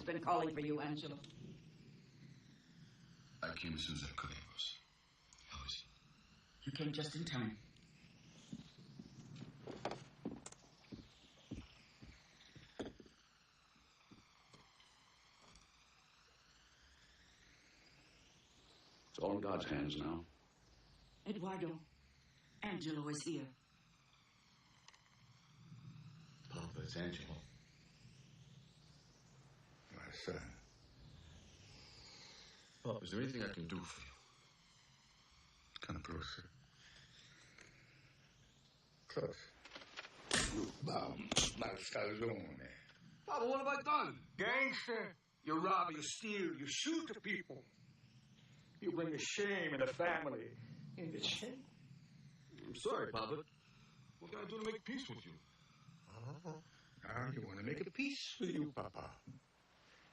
been calling for you, Angelo. I came as soon as I could, Ambrose. How is he? You came just in time. It's all in God's hands now. Eduardo, Angelo is here. Papa, it's Angelo. My son. Papa, is there anything I can do for you? Come closer. Close. Scalone. Papa, what have I done? Gangster. You rob, you steal, you shoot the people. You bring the shame in the family. In the shame. I'm sorry, Papa. What can I do to make peace with you? Now you want to make a peace with you, Papa.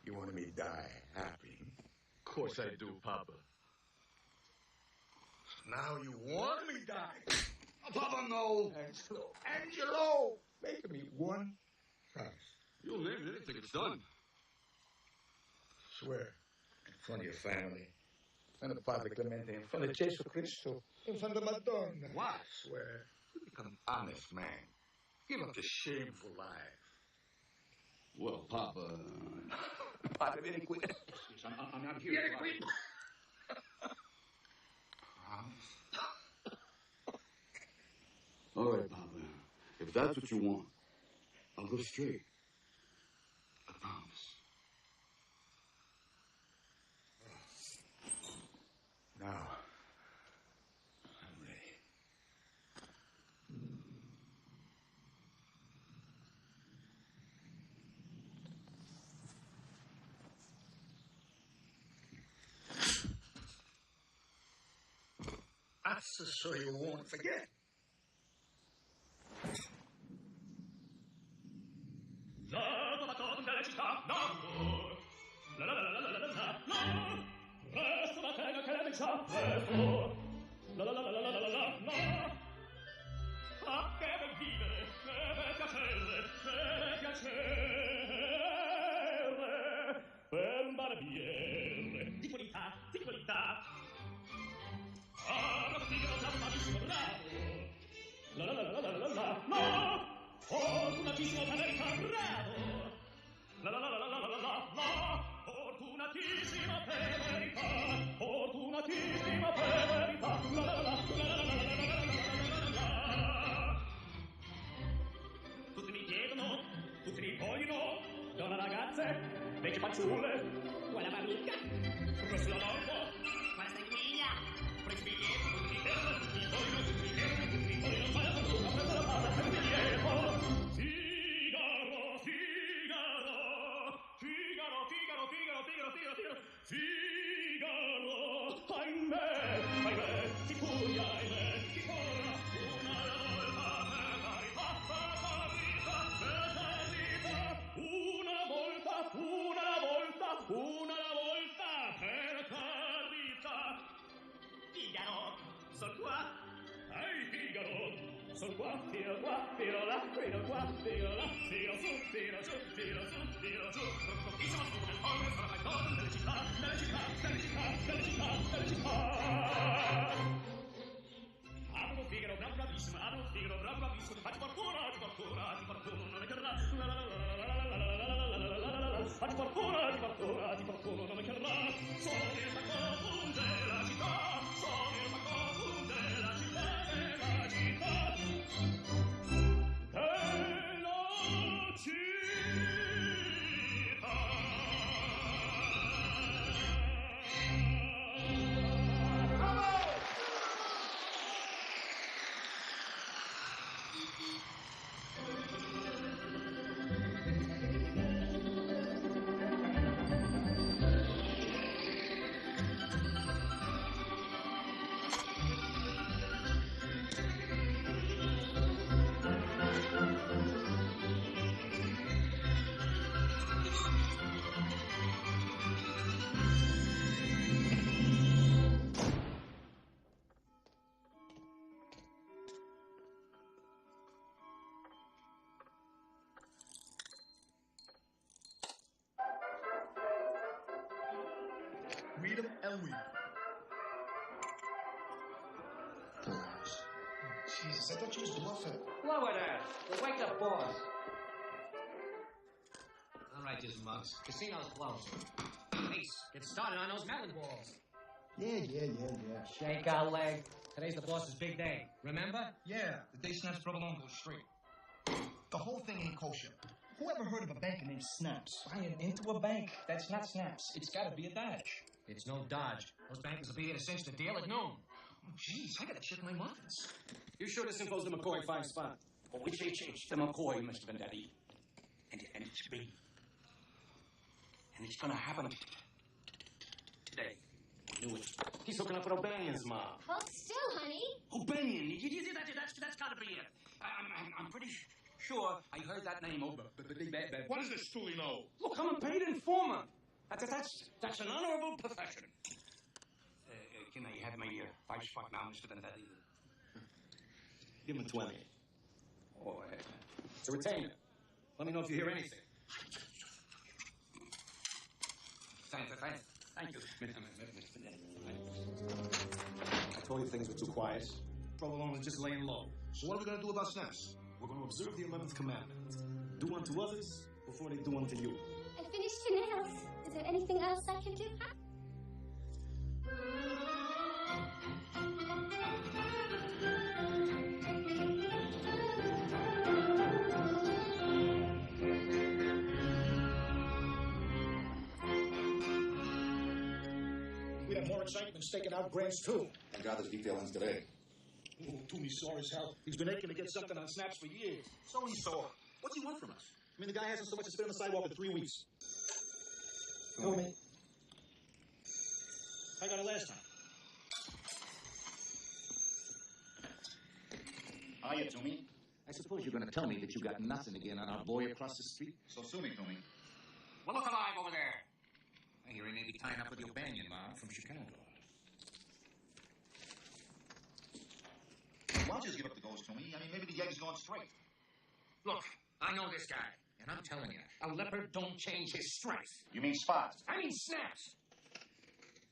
You want me to die happy. Of course I do, Papa. Now you want me to die. Papa, no. Angelo. Make me one promise. You'll name it anything, it's done. Swear in front of your family. In front of Padre Clemente, in front of Jesus Cristo, in front of Madonna. What? Swear. Become an honest man. Give up the shameful life. Well, Papa... Padre, vieni qui. I'm not here. Vieni qui. All right, Papa. If that's what you want, I'll go straight. I promise. Now, I'm ready. That's so you won't forget. Resto la terra che mi sa presto. La la la la la la la la la. Ah, che bel vivere, che bel piacere, che bel piacere. Per un barbiere di qualità, di qualità. Ah, ma figaro già malissimo bravo. La la la la la la la la. Fortunatissimo per verità bravo. La la la la la la la la la. Fortunatissima per verità, fortunatissima per verità, la la la la la la la. Tutti mi chiedono, tutti mi vogliono, donne ragazze, vecchie fanciulle, quella parrucca, rosso la lombo, quella sanguigna, principi dietro, tutti mi chiedono, tutti mi vogliono, tutti mi chiedono, tutti mi vogliono, fare la parrucca, prendere la palla, per me dietro. Figaro, ahimè, ti furia, ahimè, ti corra, una volta per carità, per carità. Figaro, son qua, ehi Figaro, son qua, tiro là, tiro qua, tiro là, tiro su, tiro giù, tiro su, tiro giù. Pochissimo su nel polvere, sono mai torno delle città, delle città, delle città, delle città, delle città. Apro Figaro, bravo bravissimo, apro Figaro, bravo bravissimo. Facci fortuna, non mi terrà. Facci fortuna, non mi terrà. Sono il facco della città, sono il facco della città, della città. Della città. Read them and weep. Jesus, I thought you was bluffing. Lower that. The wake up boss. All right, you mugs. Casino's closed. Peace. Get started on those melon balls. Yeah. Shake our leg. Today's the boss's big day. Remember? Yeah, the day Snaps Provolone goes straight. The whole thing ain't kosher. Who ever heard of a banker named Snaps? Buying into a bank. That's not Snaps. It's got to be a Dodge. It's no dodge. Those bankers will be here to cinch the deal at noon. Oh, jeez, I gotta check my muffins. You sure this info's the McCoy fine spot? Oh, it's the McCoy, Mr. Vendetti. And it's big. And it's gonna happen today. I knew it. He's hooking up with O'Banion's mom. Hold still, honey. O'Banion. That's gotta be it. I'm pretty sure I heard that name. What does this truly know? Look, I'm a paid informant. That's an honorable profession. Can I have my 5 spot now, Mr. Vendetti? Give him a 20. Oh, It's a retainer. Let me know if you hear anything. thank you. I told you things were too quiet. Provolone is just laying low. So what are we gonna do about Snaps? We're going to observe the 11th commandment. Do unto others before they do unto you. I finished your nails. Is there anything else I can do? We have more excitement staking out grants, too. I got this detail ends today. Oh, Toomey sore as hell. He's been aching to get something on Snaps for years. So he saw. What's he want from us? I mean, the guy hasn't so much as spit on the sidewalk in 3 weeks. Toomey. I got it last time. Hiya, Toomey. I suppose you're going to tell me that you got nothing again on our boy across the street? So sue me, Toomey. Well, look alive over there. I hear he may be tying up with the O'Banion mob from Chicago. Why don't you just give up the ghost, Toomey? I mean, maybe the egg's going straight. Look, I know this guy. And I'm telling you, a leopard don't change his strength. You mean Spots? I mean Snaps.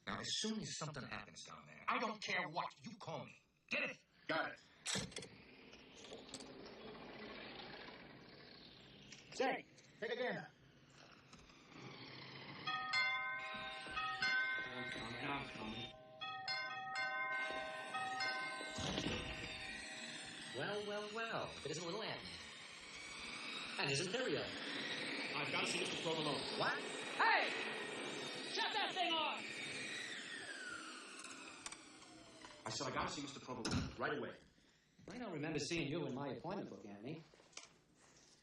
Now, as soon as something happens down there, I don't care what. You call me. Get it? Got it. Say, take a gander. I'm coming. Well. There's a little Anthony. And his Imperial. I've got to see Mr. Provolone. What? Hey! Shut that thing off! I said I got to see Mr. Provolone right away. I don't remember seeing you in my appointment book, Anthony.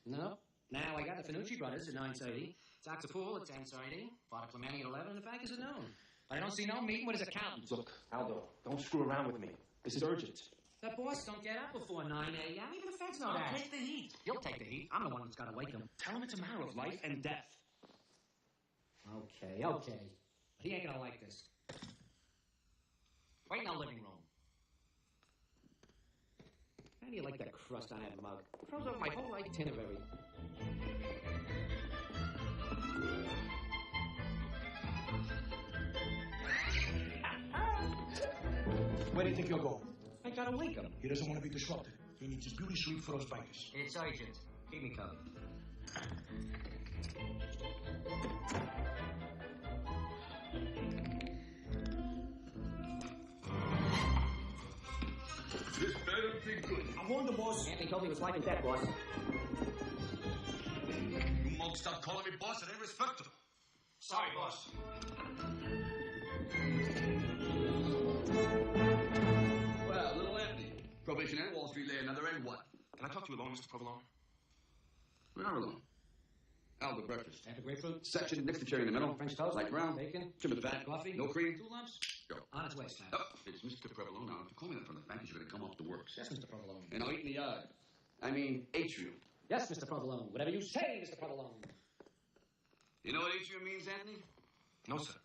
No. Now I got the Finucci brothers at 9:30. Dr. Poole at 10:30. Father Clementi at 11. And the bankers at noon. But I don't see no meeting with his accountants. Look, Aldo, don't screw around with me. This is urgent. The boss don't get up before 9 a.m. Even the feds know that. Take the heat. You'll take the heat. I'm the one that's got to wake him. Tell him it's a matter of life and death. Okay. But he ain't gonna like this. Wait in the living room. How do you like that crust on that mug? Throws off my whole itinerary. Where do you think you'll go? I gotta wake him. He doesn't want to be disrupted. He needs his beauty sleep for those bankers. It's urgent. Keep me covered. This better be good. I warned the boss. Anthony told me he was life and death, boss. You monks stop calling me boss. It ain't respectable. Sorry, boss. Well, little Anthony. Probation and Wall Street lay another egg. What? Can I talk to you alone, Mr. Provolone? We are alone. Aldo breakfast. Half a grapefruit. Section, next to cherry in the middle. French toast. Light brown. Bacon. Trim of fat. Coffee. No cream. 2 lumps. Go. On its way, Stan. Oh, it's Mr. Provolone now. If you call me that from the bank, you're going to come off the works. Yes, Mr. Provolone. And I'll eat in the yard. I mean, atrium. Yes, Mr. Provolone. Whatever you say, Mr. Provolone. You know what atrium means, Anthony? No, sir.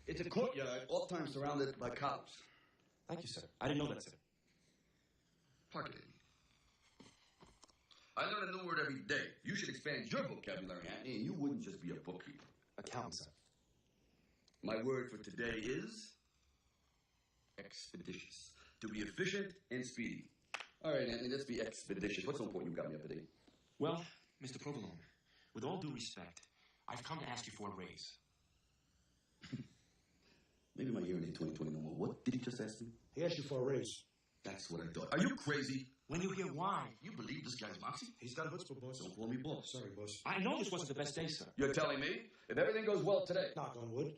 It's a courtyard, oftentimes surrounded by cows. Thank you, sir. I didn't know that, sir. Park it, Anthony. I learn a new word every day. You should expand your vocabulary, Anthony, and you wouldn't just be a bookkeeper. Accountant, sir. My word for today is expeditious. To be efficient and speedy. All right, Anthony, let's be expeditious. What's so important you got me up today? Well, Mr. Provolone, with all due respect, I've come to ask you for a raise. Maybe my hearing ain't 20/20 no more. What did he just ask me? He asked you for a raise. That's what I thought. Are you crazy? When you hear why, You believe this guy's moxie? He's got chutzpah, boss. Don't call me boss. Sorry, boss. I know this wasn't the best day, sir. You're telling me if everything goes well today, Knock on wood.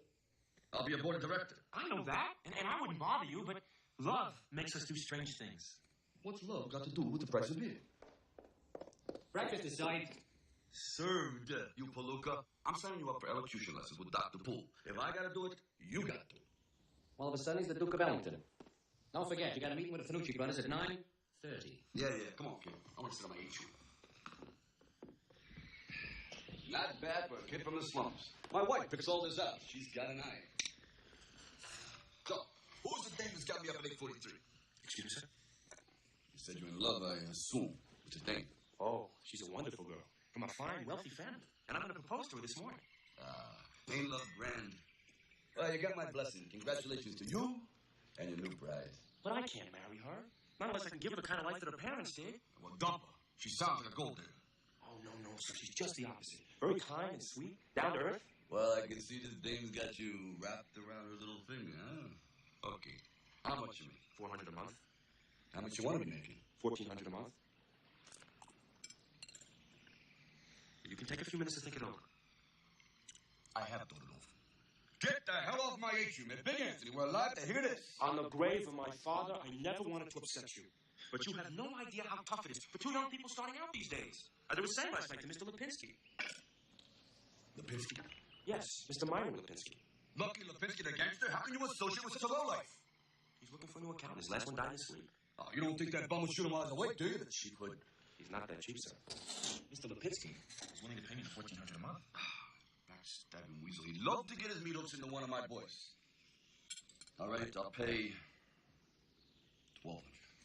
I'll be a board of director. I know that, and I wouldn't bother you, but love makes us do strange things. What's love got to do with the price of beer? Breakfast is served. Served, you palooka. I'm signing you up for elocution lessons with Dr. Poole. If I gotta do it, you gotta do it. All of a sudden, he's the Duke of Ellington. Don't forget, you got a meeting with the Finucci brothers at 9:30. Yeah. Come on, kid. I want to sit on my H. Not bad for a kid from the slums. My wife picks all this out. She's got an eye. So, who's the dame that's got me up at 8:43? Excuse me, sir? You said you're in love, I assume. What's the dame? Oh, she's a wonderful girl. From a fine, wealthy family. And I'm going to propose to her this morning. Ain't love grand? Well, you got my blessing. Congratulations to you and your new bride. But I can't marry her. Not unless I can give her the kind of life that her parents did. Well, dump her. She sounds like a gold digger. Oh, no, sir. She's just the opposite. Very kind and sweet, down to earth. Well, I can see this dame's got you wrapped around her little finger, huh? Okay. How much you make? $400 a month. How much you want to be making? $1,400 a month. You can take a few minutes to think it over. I have thought it over. Get the hell off my atrium, man. Big Anthony, we're alive to hear this. On the grave of my father, I never wanted to upset you. But you have no idea how tough it is for two young people starting out these days. As I was saying last night to Mr. Lipinski. Lipinski? Yes, Mr. Myron Lipinski. Lucky Lipinski, the gangster? How can you associate with such a lowlife? He's looking for a new accountant. His last one died in his sleep. Oh, you don't think that bum will shoot him while he's awake, do you? The cheap hood. He's not that cheap, sir. Mr. Lipinski is willing to pay me the $1,400 a month. Backstabbing weasel. He'd love to get his meat hooks into one of my boys. All right, I'll pay $1,200.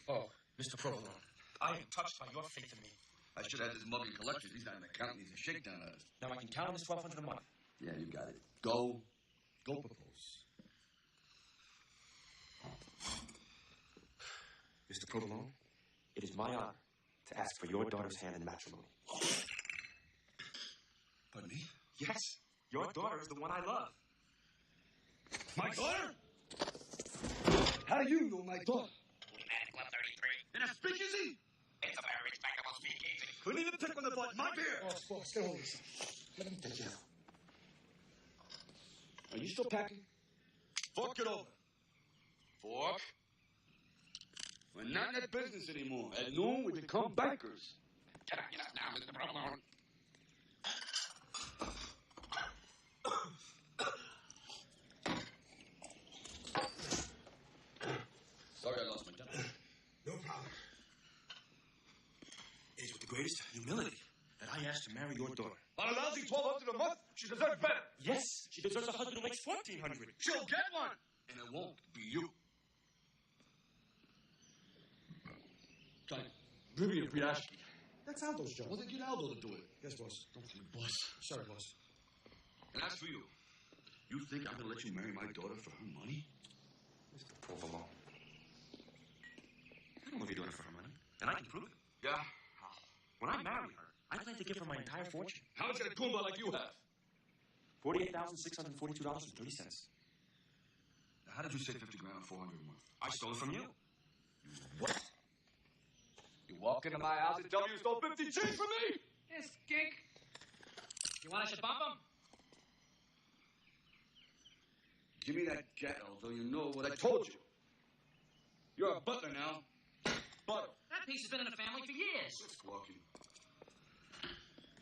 Oh, Mr. Provolone, I am touched by your faith in me. I should have this mug in collection. He's not an accountant. He's a shakedown artist. Now I can count on this $1,200 a month. Yeah, you got it. Go propose. Mr. Provolone, it is my honor to ask for your daughter's hand in matrimony. Pardon me? Yes, your daughter is the one I love. My daughter? How do you know my daughter? Automatic Club 33. In a speakeasy? It's a very respectable speakeasy. Couldn't even pick on the butt. My beer. Boss, get hold of yourself. Let me take you out. Are you still packing? Fork it over. Fork. We're not in that business anymore. At noon, we become bankers. Get up now, Mr. Provolone. Sorry I lost my temper. No problem. It is with the greatest humility that I ask to marry your daughter. On a lousy $1,200 a month, she deserves better. Yes, she deserves a husband who makes $1,400. She'll get one. And it won't be you. Johnny, bring me a Briashki. That's Aldo's job. Well, then get Aldo to do it. Yes, boss. Don't call me boss. Sorry, boss. And as for you, you think I'm going to let you marry my daughter for her money? Mr. Provolone. I don't know if you're doing it for her money, and I can prove it. Yeah? When I marry her, I plan to give her my entire fortune. How much can a Goomba like you have? $48,642.30. Now, how did you say 50 grand on 400 a month? I stole it from you. You what? You walk into my house and tell me you stole 50 change from me? This gig. You want us to bump him? Give me that cat, although you know what I told you. You're a butler now. Butter. That piece has been in the family for years. Just walking.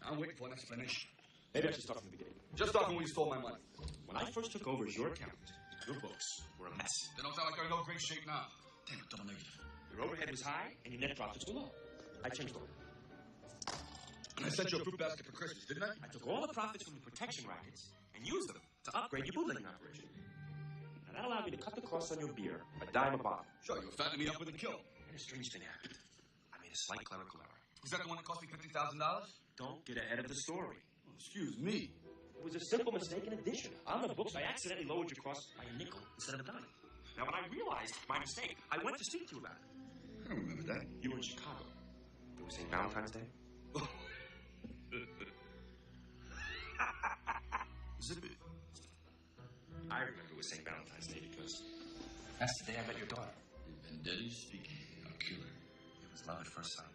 I'm waiting for an explanation. Maybe I should start from the beginning. Just start from when you stole my money. When I first took over as your accountant, your books were a mess. They don't sound like they're in no great shape now. Damn it, double negative. Your overhead was high, and your net profits were low. I changed all. And I sent you a fruit basket for Christmas, didn't I? I took all the profits from your protection rackets and used them to upgrade your bootlegging operation. Now, that allowed me to cut the cost on your beer a dime a bottle. Sure, you were fattening me up with a kill. And a strange thing happened. I made a slight clerical error. Is that the one that cost me $50,000? Don't get ahead of the story. Oh, excuse me. It was a a simple mistake in addition. On the books, I accidentally lowered your cost by a nickel instead of a dime. Now, when I realized my mistake, I went to speak to you about it. I don't remember that. You were in Chicago. It was St. Valentine's Day. Zip it. I remember it was St. Valentine's Day because that's the day I met your daughter. Vendetti speaking. I'll kill her. It was love at first sight.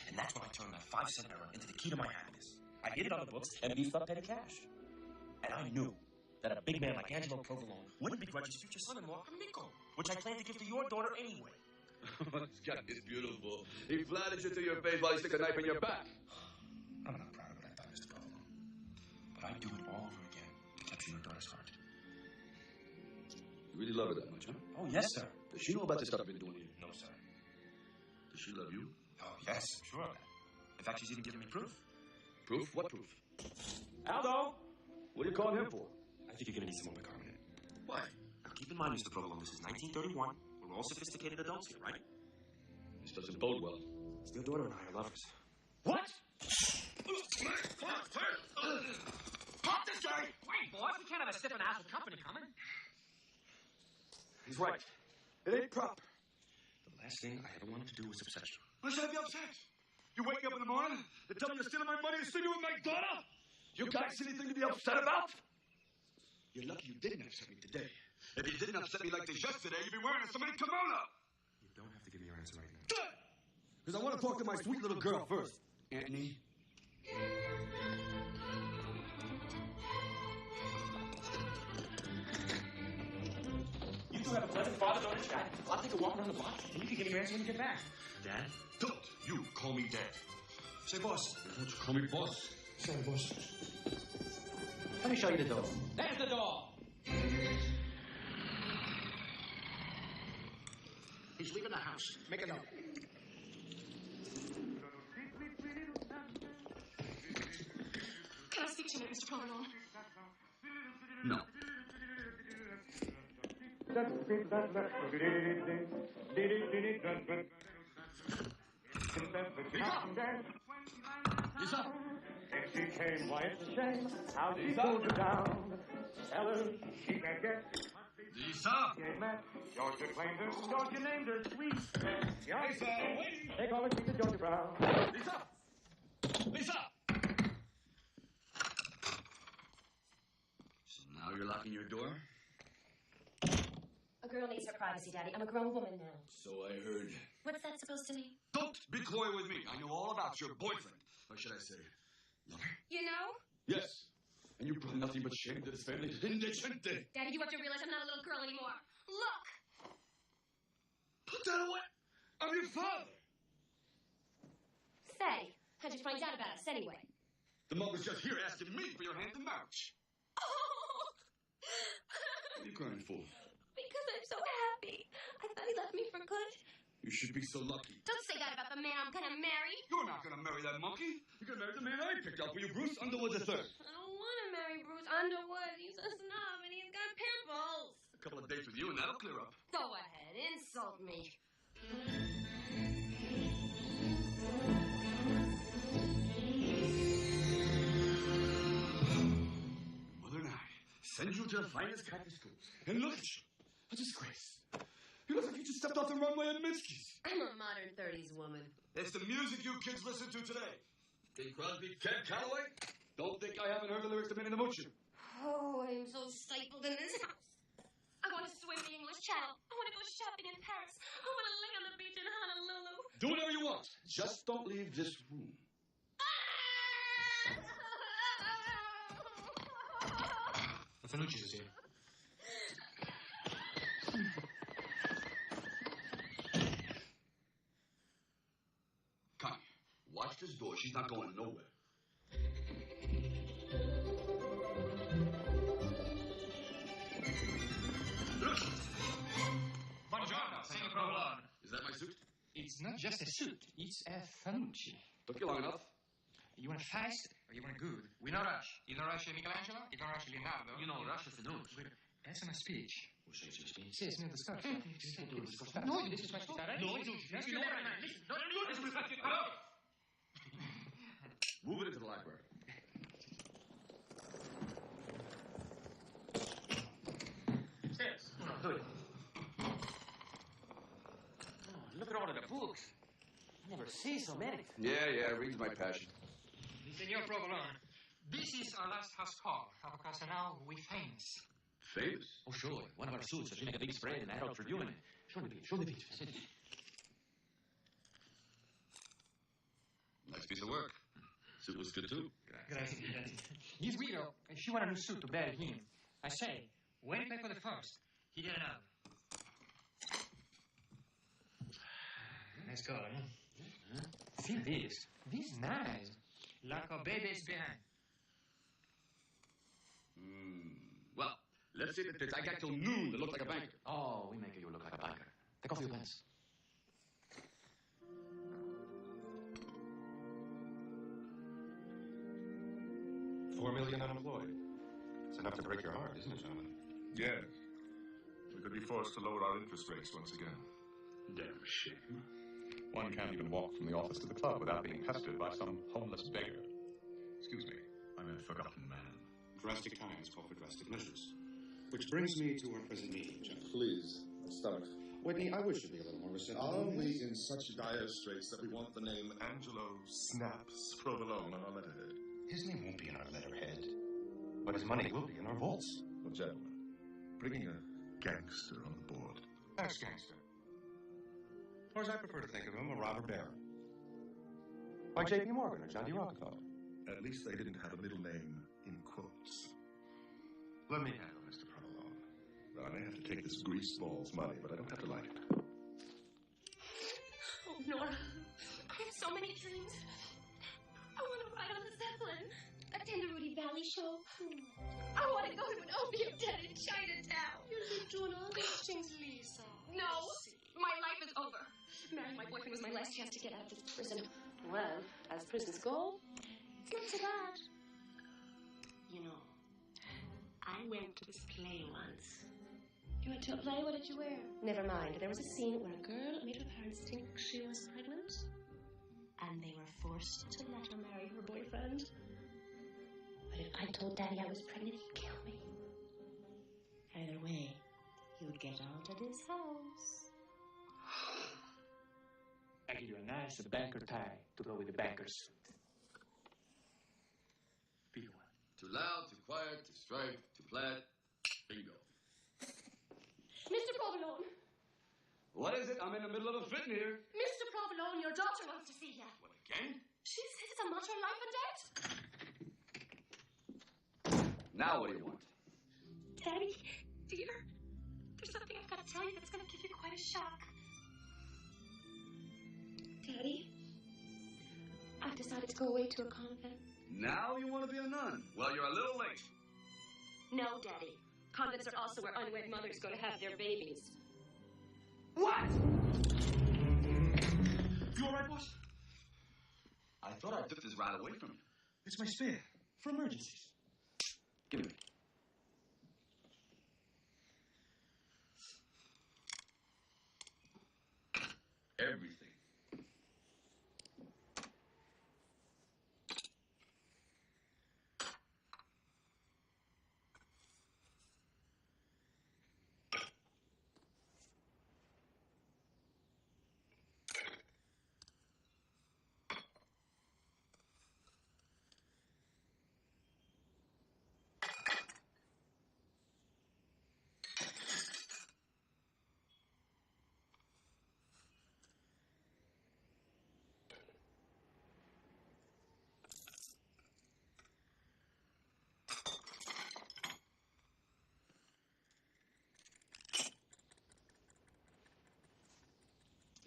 And that's when I turned that 5-cent error into the key to my happiness. I hid it on the books and beefed up petty cash. And I knew that a big man like Angelo Provolone wouldn't begrudge his future son-in-law a nickel, which I planned to give to your daughter anyway. This guy is beautiful. He flatters you to your face while he sticks a knife in your back. I'm not proud of what I've done, Mr. Provolone. But I'd do it all over again to capture your daughter's heart. You really love her that much, huh? Oh, yes, sir. Does she know about the stuff I've been doing here? No, sir. Does she love you? Oh, yes, I'm sure of that. In fact, she's even given me proof. Proof? What proof? Aldo! What are you calling him for? I think you're going to need some more bicarbonate. Why? Now, keep in mind, Mr. Provolone, this is 1931. We're all sophisticated adults here, right? This doesn't bode well. Your daughter and I are lovers. What? Pop this guy! Wait, boss, we can't have a stiff in the house with company coming. He's right. It ain't proper. The last thing I ever wanted to do was upset you. Why should I be upset? You wake me up in the morning, they tell me you're stealing my money and stealing with my daughter? You guys see anything to be upset about? You're lucky you didn't upset me today. If you didn't upset me like this yesterday, you'd be wearing a cement kimono. You don't have to give me your answer right now. Good! Because I want to talk to my sweet little girl first, Anthony. You two have a pleasant father-daughter chat. I'll take a walk around the block, and you can give me your answer when you get back. Dad? Don't you call me Dad. Say, boss. Don't you call me boss. Say, boss. Let me show you the door. There's the door. He's leaving the house. Make a note. Can I speak to you, Mr. Provolone? No. He's up. If she came, why it's a shame how she pulled you down. Tell her she can't get. Lisa! Georgia claimed her, Georgia named her sweet. Lisa, wait! They call her Sweet Georgia Brown. Lisa! Lisa! So now you're locking your door? A girl needs her privacy, Daddy. I'm a grown woman now. So I heard. What's that supposed to mean? Don't be coy with me. I know all about your boyfriend. Or should I say, lover? You know? Yes. And you brought nothing but shame to this family. Indecente. Daddy, you have to realize I'm not a little girl anymore. Look! Put that away. I'm your father. Say, how'd you find out about us anyway? The mom was just here asking me for your hand in marriage. Oh! What are you crying for? Because I'm so happy. I thought he left me for good. You should be so lucky. Don't say that about the man I'm gonna marry. You're not gonna marry that monkey. You're gonna marry the man I picked out for you, Bruce Underwood III. I don't want to marry Bruce Underwood. He's a snob and he's got pimples. A couple of dates with you and that'll clear up. Go ahead, insult me. Mother and I send you to the finest Catholic schools. And look at you. A disgrace. You look like you just stepped off the runway at Minsky's. I'm a modern 30s woman. It's the music you kids listen to today. Bing Crosby, Cab Calloway. Don't think I haven't heard the lyrics to Men in the Motion. Oh, I'm so stifled in this house. I want to swim the English Channel. I want to go shopping in Paris. I want to lay on the beach in Honolulu. Do whatever you want. Just don't leave this room. The Fanucci's is here. Connie, watch this door. She's not going nowhere. Buongiorno, Signor Provolone. Is that my suit? It's not just a suit, it's a Fanucci. Took you long enough. You want fast or you want good? We know rush. You know rush Michelangelo? You know rush Leonardo? You know rush Fanucci. That's my speech. What's your speech? Sì, signor Discorso. No, this is my speech. No, listen. Move it into the library. never see so many. Yeah, read's my passion. Senor Provolone, this is our last house call, because now we're famous. Famous? Oh, sure. One of our suits has made a big spread in the Herald Tribune. Show the beat. Nice piece of work. Suit was good, too. Gracias. His widow, she want a new suit to bury him. I say, when he paid for the first, he did another. Nice color, huh? See this. This is nice. Like a baby's behind. Well, let's see the tits. I got till noon to look like a banker. Oh, we make you look like a biker. Take off your pants. $4 million unemployed. It's enough to break your heart, isn't it, gentlemen? Yes. We could be forced to lower our interest rates once again. Damn shame. One can't even walk from the office to the club without being pestered by some homeless beggar. Excuse me, I'm a forgotten man. Drastic times call for drastic measures. Which brings me to our present meeting, gentlemen. Please, start. Whitney, I wish to be a little more receptive. Are we in such dire straits that we want the name Angelo Snaps Provolone on our letterhead? His name won't be in our letterhead, but his money will be in our vaults. Well, gentlemen, bringing a gangster on board. Ex-gangster. Or as I prefer to think of him, a robber baron. Like J.P. Morgan or John D. Rockefeller. At least they didn't have a middle name in quotes. Let me handle Mr. Provolone. Well, I may have to take this greaseball's money, but I don't have to like it. Oh, Nora, I have so many dreams. I want to ride on the Zeppelin, attend a Rudy Valley show. I want to go to an opium den in Chinatown. You're doing all these things, Lisa. No, my life is over. Marrying my boyfriend was my last chance to get out of this prison. Well, as prisons go, it's not so bad. You know, I went to this play once. You went to a play? What did you wear? Never mind. There was a scene where a girl made her parents think she was pregnant, and they were forced to let her marry her boyfriend. But if I told Daddy I was pregnant, he'd kill me. Either way, he would get out of his house. I give you a nice banker tie to go with the banker suit. Be one. Too loud, too quiet, too striped, too flat. Bingo. Mr. Provolone! What is it? I'm in the middle of a fit here. Mr. Provolone, your daughter wants to see you. What, again? She says it's a matter of life and death. Now what do you want? Daddy, dear, there's something I've got to tell you that's going to give you quite a shock. Daddy, I've decided to go away to a convent. Now you want to be a nun? Well, you're a little late. No, Daddy. Convents are also where unwed mothers go to have their babies. What? You all right, boss? I thought I took this right away from you. It's my spare for emergencies. Give it to me. Everything.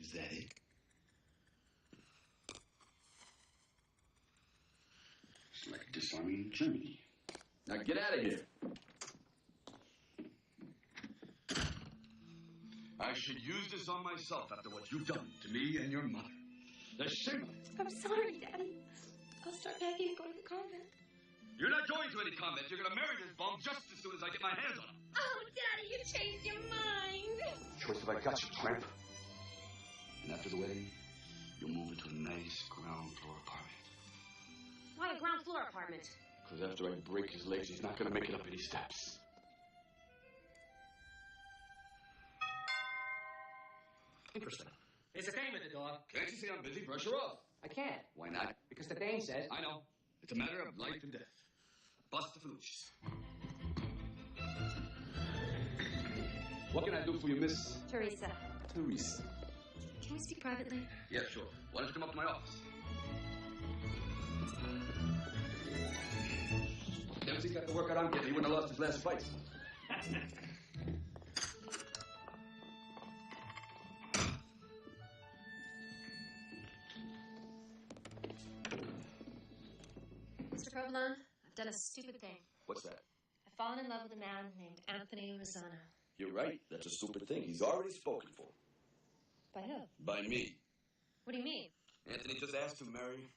Is that it? It's like disarming Germany. Now get out of here. I should use this on myself after what you've done to me and your mother. The shame. I'm sorry, Daddy. I'll start packing and go to the convent. You're not going to any convent. You're going to marry this bum just as soon as I get my hands on him. Oh, Daddy, you changed your mind. Choice have I got, you tramp? And after the wedding, you'll move into a nice ground floor apartment. Why a ground floor apartment? Because after I break his legs, he's not going to make it up any steps. Interesting. There's a dame at the door. Can't you see I'm busy? Brush her off. I can't. Why not? Because the dame says... I know. It's a matter of life and death. Bust the Fanucci's. What can I do for you, Miss? Teresa. Teresa. Can we speak privately? Yeah, sure. Why don't you come up to my office? Never he's got the workout I'm getting. He wouldn't have lost his last fight. Mr. Provolone, I've done a stupid thing. What's that? I've fallen in love with a man named Anthony Rossano. You're right. That's a stupid thing. He's already spoken for. By who? By me. What do you mean? Anthony just asked to marry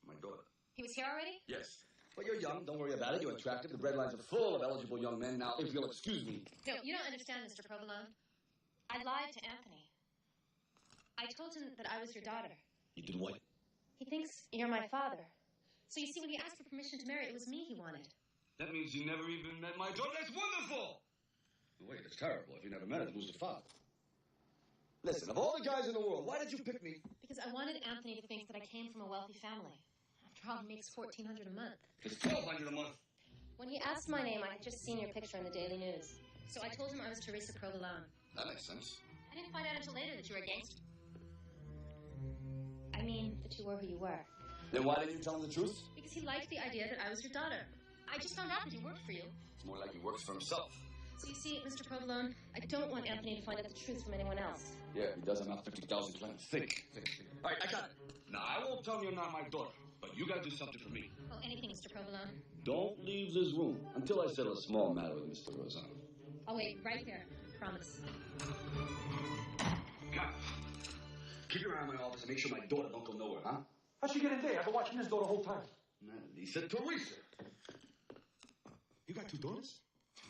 my daughter. He was here already? Yes. Well, you're young. Don't worry about it. You're attractive. The bread lines are full of eligible young men. Now, if you'll excuse me. No, you don't understand, Mr. Provolone. I lied to Anthony. I told him that I was your daughter. You did what? He thinks you're my father. So you see, when he asked for permission to marry, it was me he wanted. That means you never even met my daughter. That's wonderful! Wait, that's terrible. If you never met her, who's the father? Listen, of all the guys in the world, why did you pick me? Because I wanted Anthony to think that I came from a wealthy family. After all, he makes $1,400 a month. It's $1,200 a month. When he asked my name, I had just seen your picture in the Daily News. So I told him I was Teresa Provolone. That makes sense. I didn't find out until later that you were a gangster. I mean, that you were who you were. Then why didn't you tell him the truth? Because he liked the idea that I was your daughter. I just found out that he worked for you. It's more like he works for himself. So you see, Mr. Provolone, I don't want Anthony to find out the truth from anyone else. Yeah, he does. I'm not 50,000 claims. Think. All right, I got it. Now, I won't tell him you're not my daughter, but you got to do something for me. Oh, anything, Mr. Provolone. Don't leave this room until I settle a small matter with Mr. Rossano. I'll wait right there. Promise. Come. Keep your eye on my office and make sure my daughter don't go nowhere, huh? How'd she get in there? I've been watching this door the whole time. Not Lisa, Teresa. You got two daughters?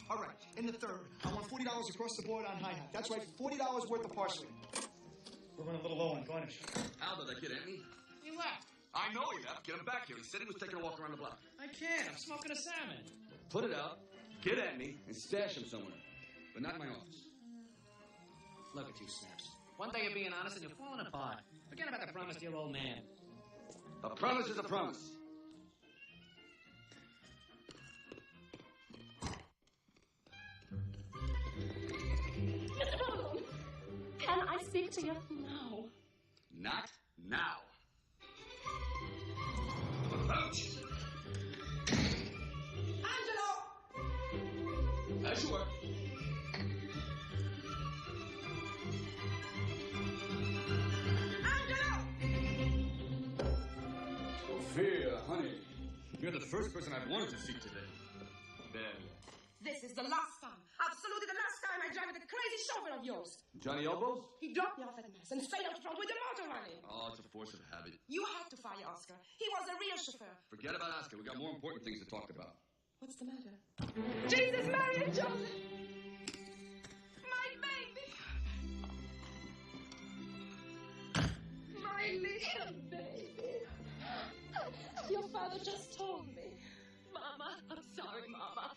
All right, in the third, I want $40 across the board on hi-hat. That's right, $40 worth of parsley. We're running a little low on garnish. How did that kid, Anthony? He left. I know he left. Get him back here. He said he was taking a walk around the block. I can't. I'm smoking a salmon. Put it out, get Anthony, and stash him somewhere. But not in my office. Look at you, Snaps. One day you're being honest and you're falling apart. Forget about the promise to your old man. A promise is a promise. Can I speak to you now? Not now. Ouch! Angelo! As you were. Sophia, honey, you're the first person I've wanted to see today. Ben. This is the last time, absolutely the last time I drive with the crazy chauffeur of yours. Johnny Elbows? He dropped me off at Mass and straight out front with the motor running. Oh, it's a force of habit. You had to fire Oscar. He was a real chauffeur. Forget about Oscar. We got more important things to talk about. What's the matter? Jesus, Mary, and Joseph! My baby! My little baby! Your father just told me. Mama, I'm sorry, Mama.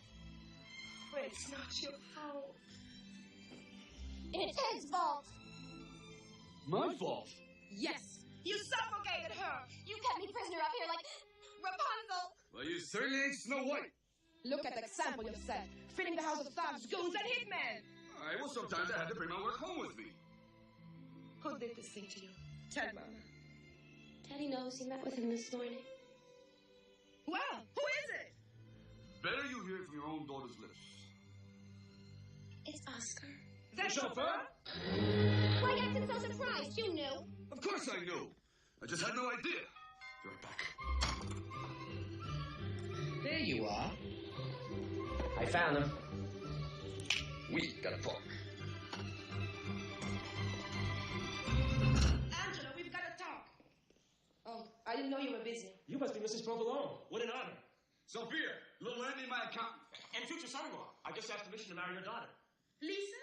But it's not your fault. It's his fault. My fault? Yes, you suffocated her. You kept me prisoner up here like Rapunzel. Well, you certainly ain't Snow White. Look at the example you've set, filling the house of thugs, goons, and hitmen. All right, well, sometimes I had to bring my work home with me. Who did this thing to you? Tell Mama. Daddy knows he met with him this morning. Well, who is it? Better you hear it from your own daughter's lips. It's Oscar. The chauffeur? Why acting so surprised? You knew. Of course I knew. I just had no idea. Be right back. There you are. I found him. We gotta talk. Angela, we've got to talk. Oh, I didn't know you were busy. You must be Mrs. Provolone. What an honor. Sophia, little Andy, my accountant. And future son-in-law. I just asked permission to marry your daughter. Lisa?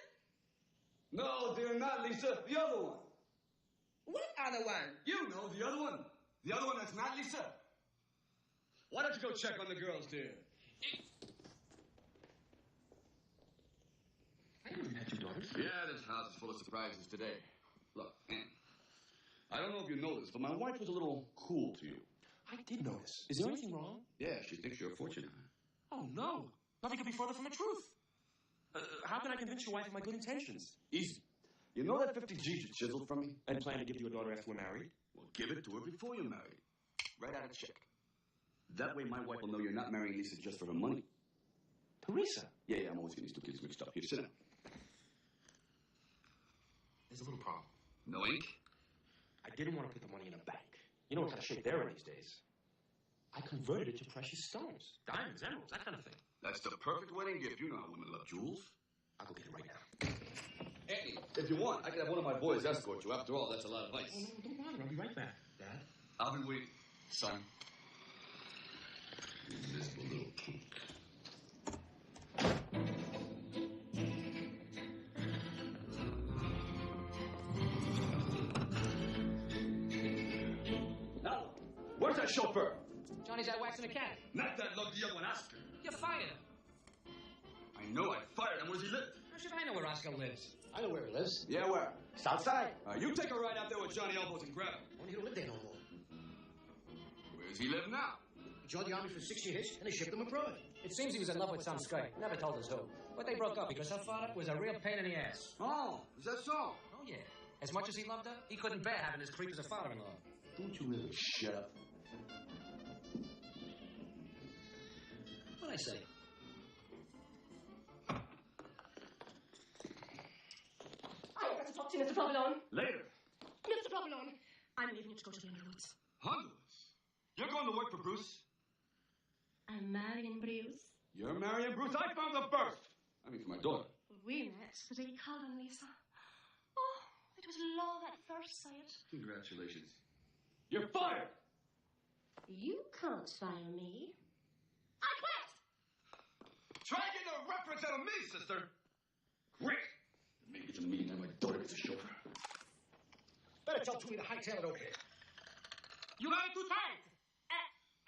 No, dear, not Lisa. The other one. What other one? You know, the other one. The other one that's not Lisa. Why don't you go check on the girls, dear? I never met your daughters. Yeah, this house is full of surprises today. Look, Ann, I don't know if you know this, but my wife was a little cool to you. I did notice. Is there anything wrong? Yeah, she thinks you're a fortune. Oh, no. Nothing could be further from the truth. How can I convince your wife of my good intentions? Easy. You know that 50 G's you chiseled from me? And plan to give to your daughter after we're married? Well, give it to her before you're married. Write out a check. That way my wife will know you're not marrying Lisa just for her money. Teresa? Yeah, I'm always getting these two kids mixed up. Here, sit down. There's a little problem. No ink? I didn't want to put the money in a bank. You know what kind of shape they're in these days. I converted it to precious stones. Diamonds, emeralds, that kind of thing. That's the perfect wedding gift. You know how women love jewels. I'll go get it right now. Hey, if you want, I could have one of my boys escort you. After all, that's a lot of ice. Oh, no, don't bother. I'll be right back, Dad. I'll be waiting, son. You miserable little punk. Now, where's that chauffeur? Johnny's out waxing a cat. Not that lucky young one, Oscar. You're fired. I know I fired him. Where does he live? How should I know where Oscar lives? I know where he lives. Yeah, where? South side. You take a ride out there with Johnny Elbows and grab him. Well, he don't live there no more. Where does he live now? He joined the army for 6 years, and they shipped him abroad. It seems he was in love with some skite. Never told us who. But they broke up because her father was a real pain in the ass. Oh, is that so? Oh, yeah. As much as he loved her, he couldn't bear having his creep as a father-in-law. Don't you really shut up? What'd I say? I've got to talk to you, Mr. Provolone. Later. Mr. Provolone, I'm leaving you to go to the Underwoods. Underwoods? You're going to work for Bruce? I'm marrying Bruce. You're marrying Bruce? I found the birth. I mean, for my daughter. We met, but he called on Lisa. Oh, it was love at first sight. Congratulations. You're fired! You can't fire me. I quit! Try getting a reference out of me, sister. Great. Maybe it's a meeting and my daughter gets a chauffeur. Better tell Tootie to hightail it over here. You got it too tight.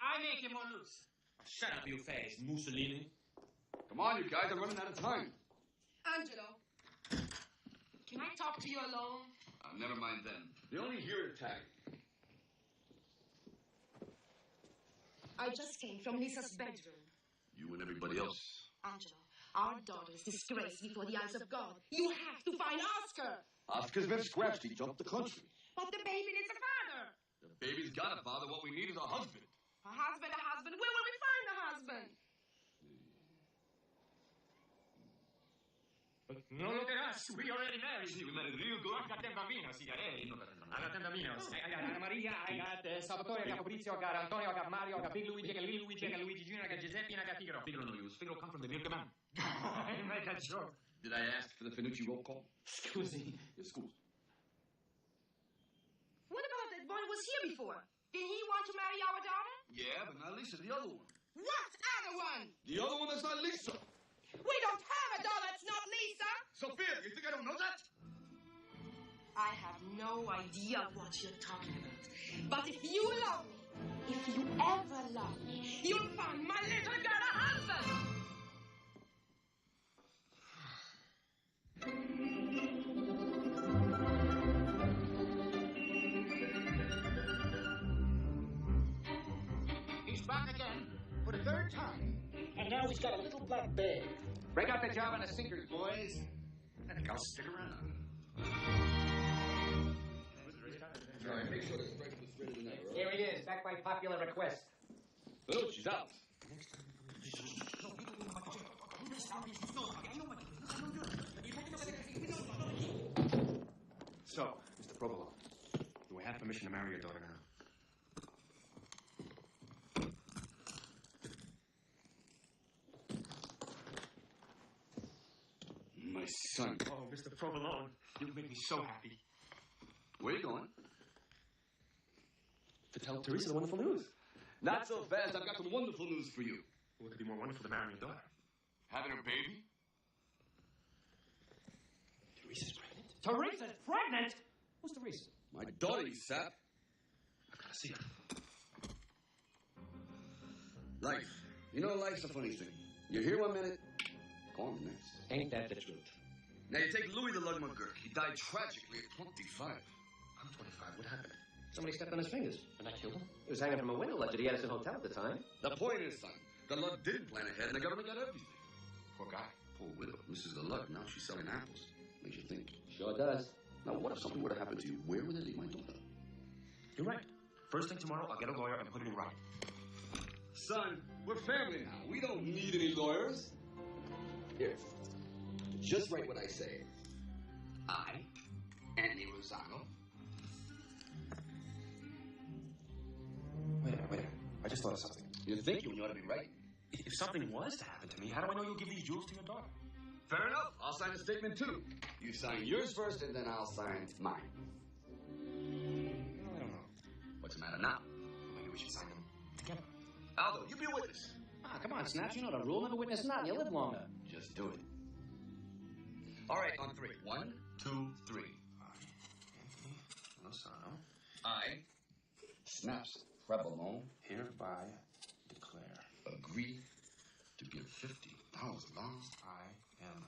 I make him more loose. Oh, shut up, you face, Mussolini. Come on, you guys. I'm running out of time. Angelo, can I talk to you alone? Never mind them. They only hear it attack. I just came from Lisa's bedroom. You and everybody else. Angelo, our daughter is disgraced before the eyes of God. You have to find Oscar. Oscar's been scratched. He jumped the country. But the baby needs a father. The baby's got a father. What we need is a husband. A husband, a husband. Where will we find a husband? No look at us. We already married. We married real good. I got them bambinos, I got them bambinos. I got Anna Maria, I got Salvatore, I got Fabrizio, I got Antonio, I got Mario, I got Big Luigi, I got Little Luigi, I got Luigi Jr., I got Giuseppe, and I got Figaro. Figaro no use. Figaro come from the milk man. I make a joke. Did I ask for the Finucci roll call? Scusi. Excuse. What about that boy who was here before? Did he want to marry our daughter? Yeah, but not Lisa, the other one. What other one? The other one that's not Lisa. We don't have a daughter that's not Lisa. Sophia, you think I don't know that? I have no idea what you're talking about. But if you love me, if you ever love me, you'll find my little girl a husband. He's back again for the third time. And now he's got a little black bag. Break out the job on the sinkers, boys. I think I'll stick around. All right, make sure this breakfast is ready tonight, all right? Here he is, back by popular request. Oh, she's out. So, Mr. Provolone, do I have permission to marry your daughter now? My son. Oh, Mr. Provolone, you make me so happy. Where are you going? To tell Teresa the wonderful news. Not so fast. I've got some wonderful news for you. What could be more wonderful than marrying your daughter? Having her baby? Teresa's pregnant? Teresa's pregnant? Who's Teresa? My daughter, you sap. I've got to see her. Life. You know, life's a funny thing. You're here 1 minute, gone the next. Ain't that the truth? Now, you take Louis the Lug McGurk. He died tragically at 25. I'm 25. What happened? Somebody stepped on his fingers. And I killed him? He was hanging from a window ledge at the Edison Hotel at the time. The point is, son, the Luck did plan ahead, and the government got everything. Poor guy. Poor widow. Mrs. the Luck, now she's selling apples. Makes you think. Sure does. Now, what if something were to happen to you? Where would they leave my daughter? You're right. First thing tomorrow, I'll get a lawyer and put it in writing. Son, we're family now. We don't need any lawyers. Here, just write what I say. I, Andy Rosano. Wait a minute. I just thought of something. You think you ought to be right? If something was to happen to me, how do I know you'll give these jewels to your daughter? Fair enough. I'll sign a statement, too. You sign yours first, and then I'll sign mine. I don't know. What's the matter now? Maybe we should sign them together. Aldo, you be a witness. Ah, come on, Snaps. You know the rule. Never witness not, and you live longer. Just do it. All right, on three. 1, 2, 3. Anthony Lozano. I, Snaps Prebalone, hereby declare. Agree to give $50,000. I am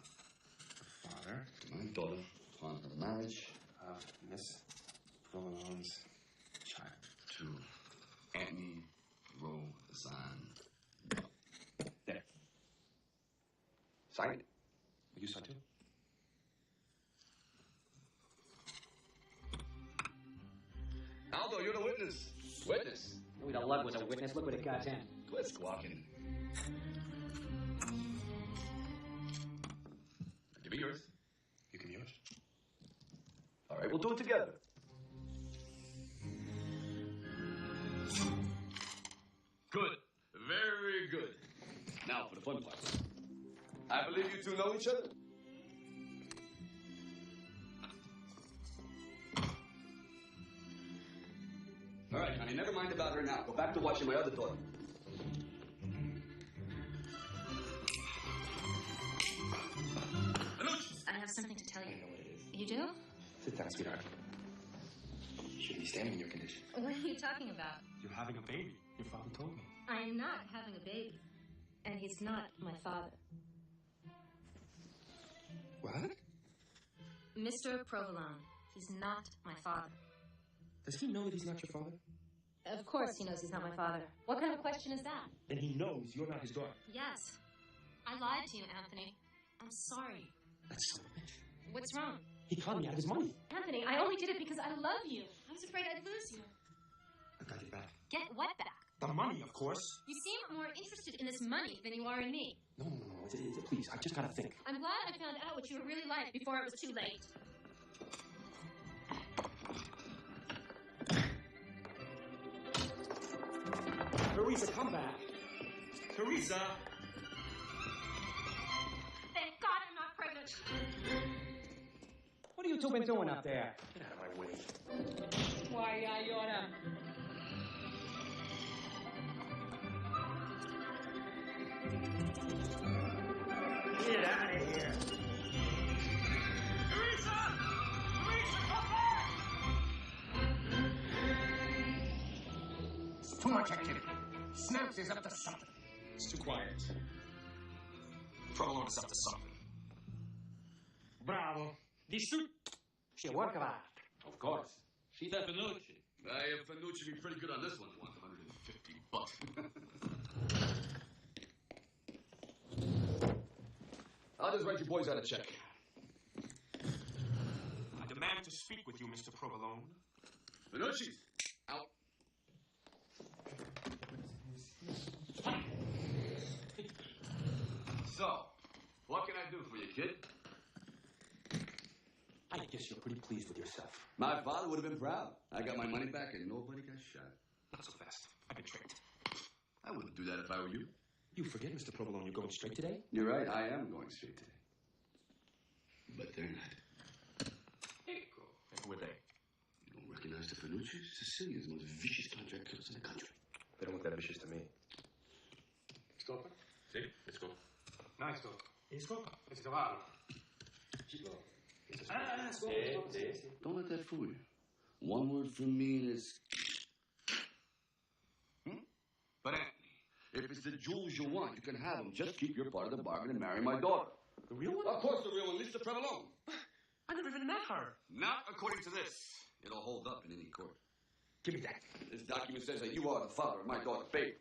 the father to my daughter upon her marriage of Miss Provolone's child. To Anthony Rosan. There. Sign it. Will you sign too? Aldo, you're the witness. Witness. We the Lug was a witness. Look what it got him. Quit squawking. Give me yours. You give me yours. All right, we'll do it together. Good. Very good. Now for the fun part. I believe you two know each other. All right, honey, never mind about her now. Go back to watching my other daughter. I have something to tell you. I know what it is. You do? Sit down, sweetheart. You shouldn't be standing in your condition. What are you talking about? You're having a baby. Your father told me. I am not having a baby. And he's not my father. What? Mr. Provolone. He's not my father. Does he know that he's not your father? Of course he knows he's not my father. What kind of question is that? Then he knows you're not his daughter. Yes. I lied to you, Anthony. I'm sorry. That's son of a bitch. What's wrong? He conned me out of his money. Anthony, I only did it because I love you. I was afraid I'd lose you. I got it back. Get what back? The money, of course. You seem more interested in this money than you are in me. No. Please, I just gotta think. I'm glad I found out what you were really like before it was too late. Teresa, come back. Teresa! Thank God I'm not pregnant. What are you two been doing up there? Get out of my way. Why, you oughta... Get out of here. Teresa! Teresa, come back! It's too much activity. Snaps is up to something. It's too quiet. Provolone is up to something. Bravo. She a work of art. Of course. She's a Finucci. Finucci be pretty good on this one. $150. I'll just write you boys out a check. I demand to speak with you, Mr. Provolone. Finucci, out. So, what can I do for you, kid? I guess you're pretty pleased with yourself. My father would have been proud. I got my money back and nobody got shot. Not so fast. I've been tricked. I wouldn't do that if I were you. You forget, Mr. Provolone, you're going straight today? You're right, I am going straight today. But they're not. And who are they? You don't recognize the Finucci's? Sicilians, the most vicious contract killers in the country. They don't look that vicious to me. Scopa? Sì, let's go. Nice, Scopa. Scopa? Let's go out. Don't let that fool you. One word from me and it's... But Anthony, if it's the jewels you want, you can have them. Just keep your part of the bargain and marry my daughter. The real one? Of course the real one, Lisa Prevalone. I never even met her. Not according to this. It'll hold up in any court. Give me that. This document says that you are the father of my daughter's baby.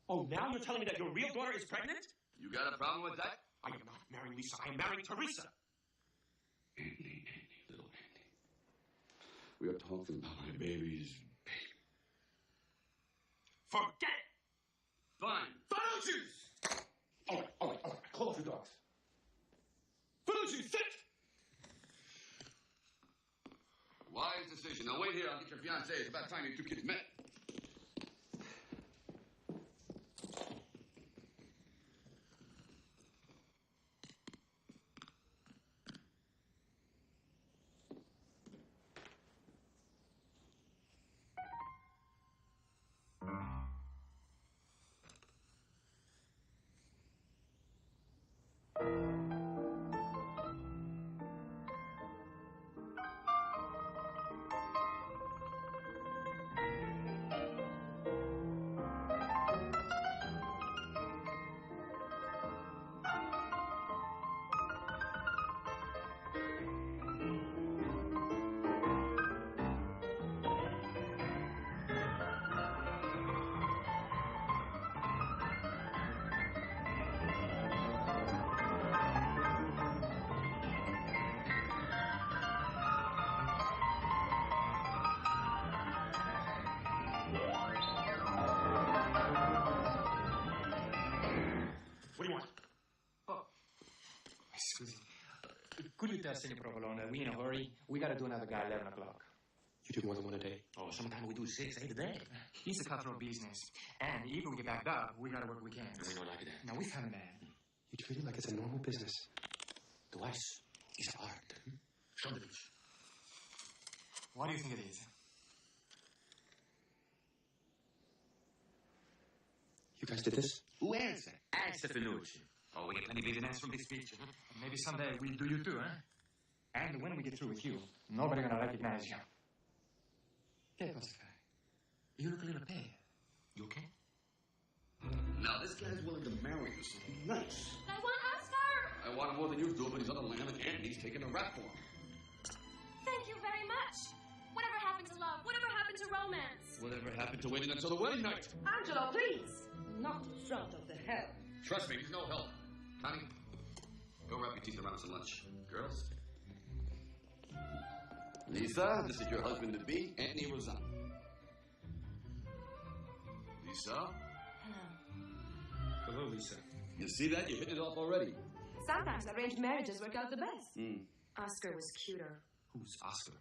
Oh, now you're telling me that your real daughter is pregnant? You got a problem with that? I am not marrying Lisa. I am marrying Teresa. Andy, little Andy. We are talking about my baby's baby. Forget it! Fine. Fanucci's! All right. Close your dogs. Fanucci, sit! Wise decision. Now wait here. I'll get your fiancé. It's about time you two kids met. Could you test any provolone? We in a hurry. We gotta do another guy 11 o'clock. You do more than one a day. Oh, sometimes we do 6, 8 a day. It's a cutthroat business. And even we get backed up, we gotta work weekends. We don't like that. Now, we found a man. You treat it like it's a normal business. To us, it's art. Show the bitch. What do you think it is? You guys did this? Who answer? Answer Fenucci. Oh, we get plenty of business from this picture. Huh? Maybe someday we'll do you too, huh? And when we get through with you, nobody gonna recognize you. Che cosa fai? You look a little pale. You okay? Now, this guy's willing to marry you, so nice. I want Oscar! I want him more than you do, but he's on the lamb, and Andy's taking a rap for him. Thank you very much. Whatever happened to love? Whatever happened to romance? Whatever happened to waiting until the wedding night? Angelo, please! Not in front of the hell. Trust me, he's no help. Connie, go wrap your teeth around some lunch. Girls? Lisa, this is your husband-to-be, Anthony Rosanna. Lisa? Hello, Lisa. You see that? You hit it off already. Sometimes arranged marriages work out the best. Oscar was cuter. Who's Oscar?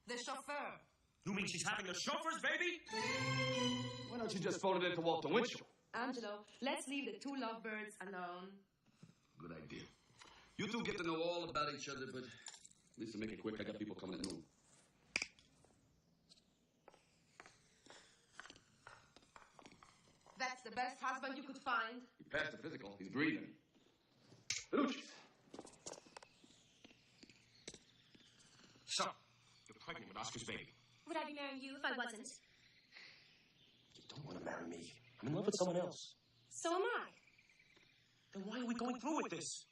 The chauffeur. You mean she's having a chauffeur's baby? Why don't you just phone it in to Walter Winchell? Angelo, let's leave the two lovebirds alone. Good idea. You two get to know all about each other, but Lisa, make it quick. I got people coming at noon. That's the best husband you could find. He passed the physical. He's breathing. Fenucci. So, you're pregnant with Oscar's baby. Would I be marrying you if I wasn't? You don't want to marry me. I'm in love with someone else. So am I. Then why are we going through with this?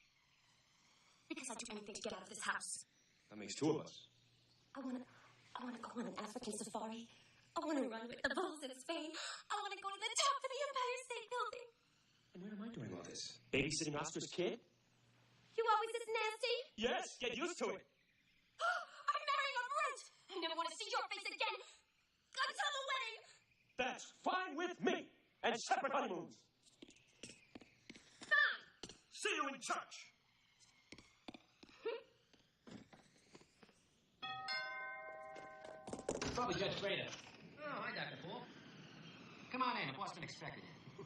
Because I'd do anything to get out of this house. That makes two of us. I wanna go on an African safari. I wanna run with the bulls in Spain. I wanna go to the top of the Empire State Building. And when am I doing all this? Babysitting Oscar's kid? You always this nasty? Yes, get used to it. I'm marrying a brute. I never want to see your face again until the wedding. That's fine with me. And separate honeymoons. Fine. See you in church. Probably Judge Schrader. Oh, hi, Dr. Poole. Come on in. The boss been expecting you.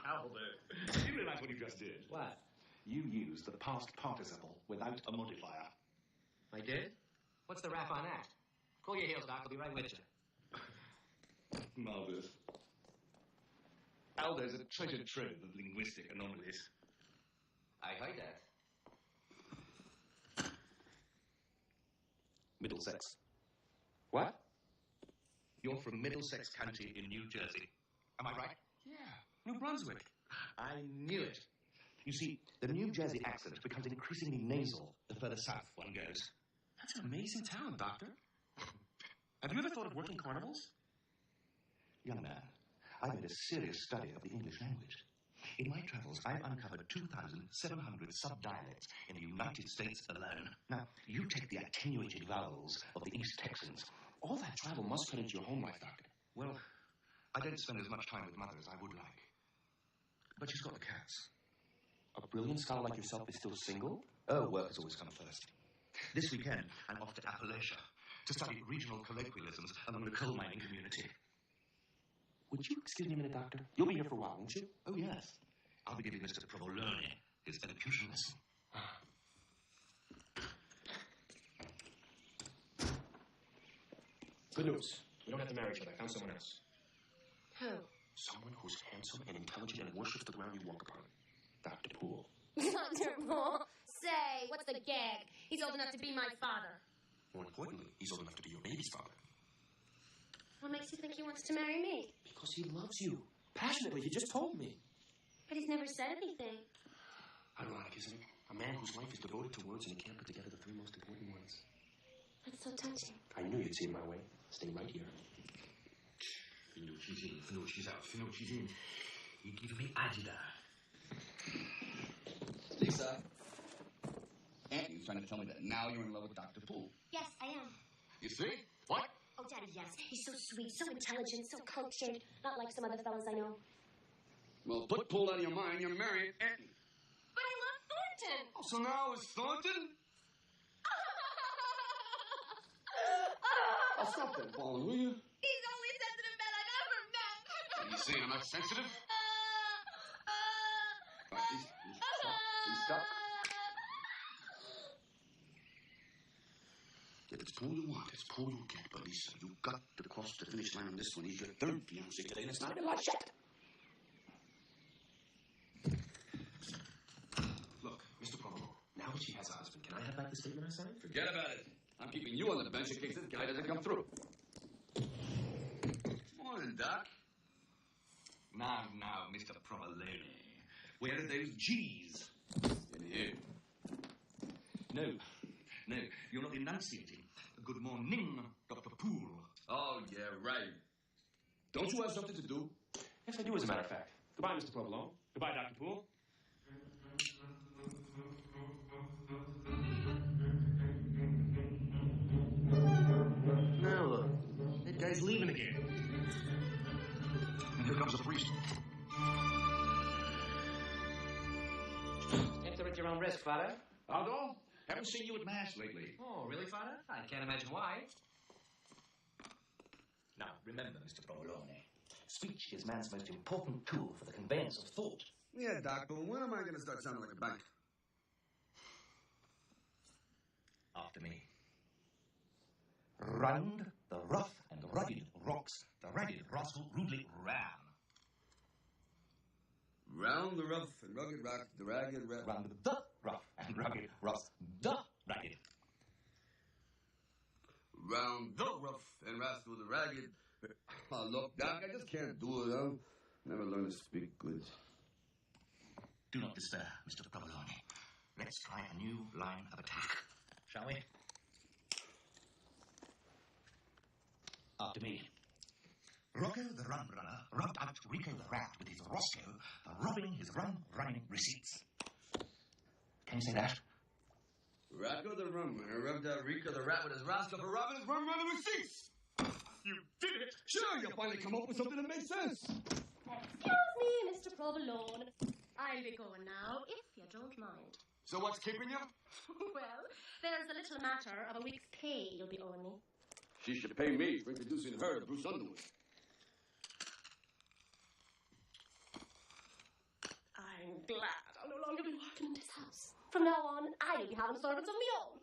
Albert, you realize what you just did? What? You used the past participle without a modifier. I did? What's the rap on that? Cool your heels, Doc. I'll be right with you. Marvelous. Aldo's a treasure trove of linguistic anomalies. I heard that. Middlesex. What? You're from Middlesex County in New Jersey. Am I right? Yeah. New Brunswick. I knew it. You see, the New Jersey accent becomes increasingly nasal the further south one goes. That's an amazing talent, Doctor. Have you ever thought of working carnivals? Young man, I made a serious study of the English language. In my travels, I've uncovered 2,700 sub-dialects in the United States alone. Now, you take the attenuated vowels of the East Texans. All that travel must cut into your home life, Doctor. Well, I don't spend as much time with Mother as I would like. But she's got the cats. A brilliant scholar like yourself is still single? Oh, work has always come first. This weekend, I'm off to Appalachia to study regional colloquialisms among the coal mining community. Would you excuse me a minute, Doctor? You'll be here for a while, won't you? Oh, yes. I'll be giving Mr. Provolone his elocution lesson. Good news. We don't have to marry each other. I found someone else. Who? Someone who's handsome and intelligent and worships the ground you walk upon. Dr. Poole. Dr. Poole? Say, what's the gag? He's old enough to be my father. More importantly, he's old enough to be your baby's father. What makes you think he wants to marry me? Because he loves you. Passionately, he just told me. But he's never said anything. Ironic, isn't it? A man whose life is devoted to words and he can't put together the three most important ones. That's so touching. I knew you'd see it my way. Stay right here. You give me agita. Lisa, Auntie's trying to tell me that now you're in love with Dr. Poole. Yes, I am. You see? What? Oh, Daddy, yes. He's so sweet, so intelligent, so cultured. Not like some other fellas I know. Well, put Poole out of your mind. You're marrying Auntie. But I love Thornton. Oh, so now it's Thornton? Oh, stop that balling, will you? He's the only sensitive man I've ever met. Are you saying I'm not sensitive? All right, please stop. Please stop. If it's Poole you want, it's Poole you'll get. But Lisa, you've got to cross the finish line on this one. He's your third fiancé today, and it's not even life yet. Look, Mr. Provolone, now that she has a husband, can I have back the statement I signed? Forget about it. I'm keeping you on the bench in case this guy doesn't come through. Morning, Doc. Now, Mr. Provolone. Where are those G's? In here. No, you're not enunciating. Good morning, Dr. Poole. Oh, yeah, right. Don't you have something to do? Yes, I do, as a matter of fact. Goodbye, Mr. Provolone. Goodbye, Dr. Poole. Now look, that guy's leaving again. And here comes the priest. Enter at your own risk, Father. Aldo, haven't seen you at Mass lately. Oh, really, Father? I can't imagine why. Now, remember, Mr. Provolone, speech is man's most important tool for the conveyance of thought. Yeah, Doc, but when am I going to start sounding like a bank? After me. Round the rough and rugged rocks, the ragged rascal rudely ran. Round the rough and rugged rock, the ragged rat. Round the rough and rugged rocks, the ragged. Round the rough and rascal, the ragged. Oh, look, Doc, I just can't do it. I'll never learn to speak good. Do not despair, Mr. Provolone. Let's try a new line of attack, shall we? After me. Rocco the rum runner rubbed out Rico the rat with his Roscoe for robbing his rum-running receipts. Can you say that? Rocco the rum runner rubbed out Rico the rat with his Roscoe for robbing his rum-running receipts. You did it! Sure, you'll finally come up with something that makes sense. Excuse me, Mr. Provolone. I'll be going now, if you don't mind. So what's keeping you? Well, there's a little matter of a week's pay you'll be owing me. She should pay me for introducing her to Bruce Underwood. I'm glad I'll no longer be working in this house. From now on, I'll be having servants of my own.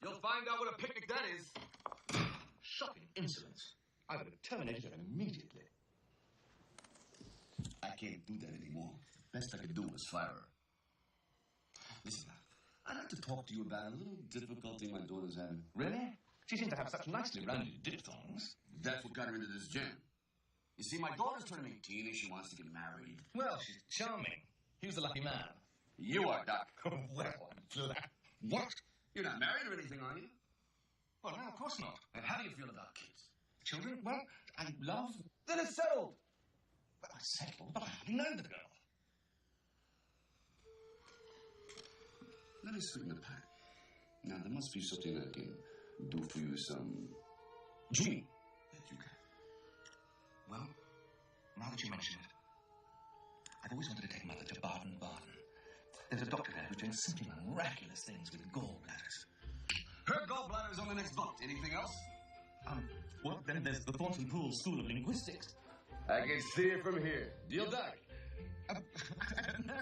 You'll find out what a picnic that is. Shocking insolence. I would have terminated her immediately. I can't do that anymore. Best I could do was fire her. Listen, I'd like to talk to you about a little difficulty my daughter's having. Really? She seems to have such nicely rounded diphthongs. That's what got her into this jam. You see, my daughter's turning 18 and she wants to get married. Well, she's charming. He was the lucky man. You are, Doc. Well, I'm glad. What? You're not married or anything, are you? Well, no, of course not. And how do you feel about kids? Children? Well, And love? Then it's settled. Well, settled, but I hardly know the girl. Let us sweeten the pot. Now, there must be something I can do for you, some... Jimmy. That you can. Well, now that you mention it, I've always wanted to take Mother to Baden-Baden. There's a doctor there who's doing simply miraculous things with gallbladders. Her gallbladder's on the next bunk. Anything else? Well, then there's the Thornton Pool School of Linguistics. I can see it from here. Deal, Doc? I don't know.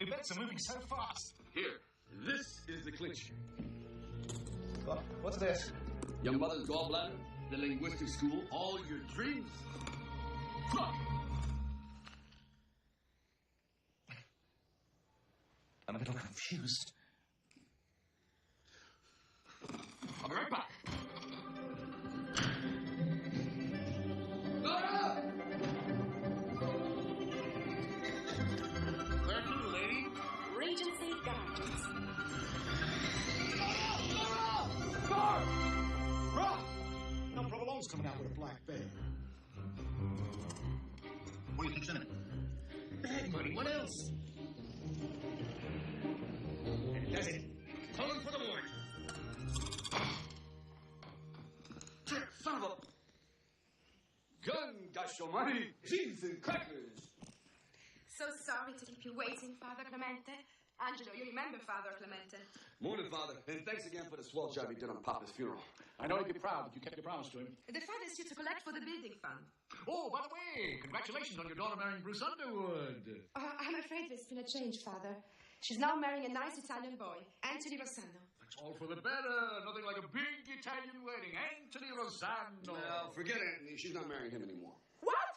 Events are moving so fast. Here, this is the clincher. What's this? Your mother's gallbladder, the linguistic school, all your dreams. Look! I'm a little confused. I'll be right back. Where to, lady? Regency Gardens. No, Provolong's coming out with a black bag. What do you think's in it? Bag money, what else? And does it? Hold him for the warrant. Son of a... Gun, got your money, cheese and crackers. So sorry to keep you waiting, Father Clemente. Angelo, you remember Father Clemente. Morning, Father, and thanks again for the swell job you did on Papa's funeral. I know you'd be proud that you kept your promise to him. The father is here to collect for the building fund. Oh, by the way, congratulations on your daughter marrying Bruce Underwood. I'm afraid there's been a change, Father. She's now marrying a nice Italian boy, Anthony Rossano. That's all for the better. Nothing like a big Italian wedding. Anthony Rossano. Well, forget Anthony. She's not marrying him anymore. What?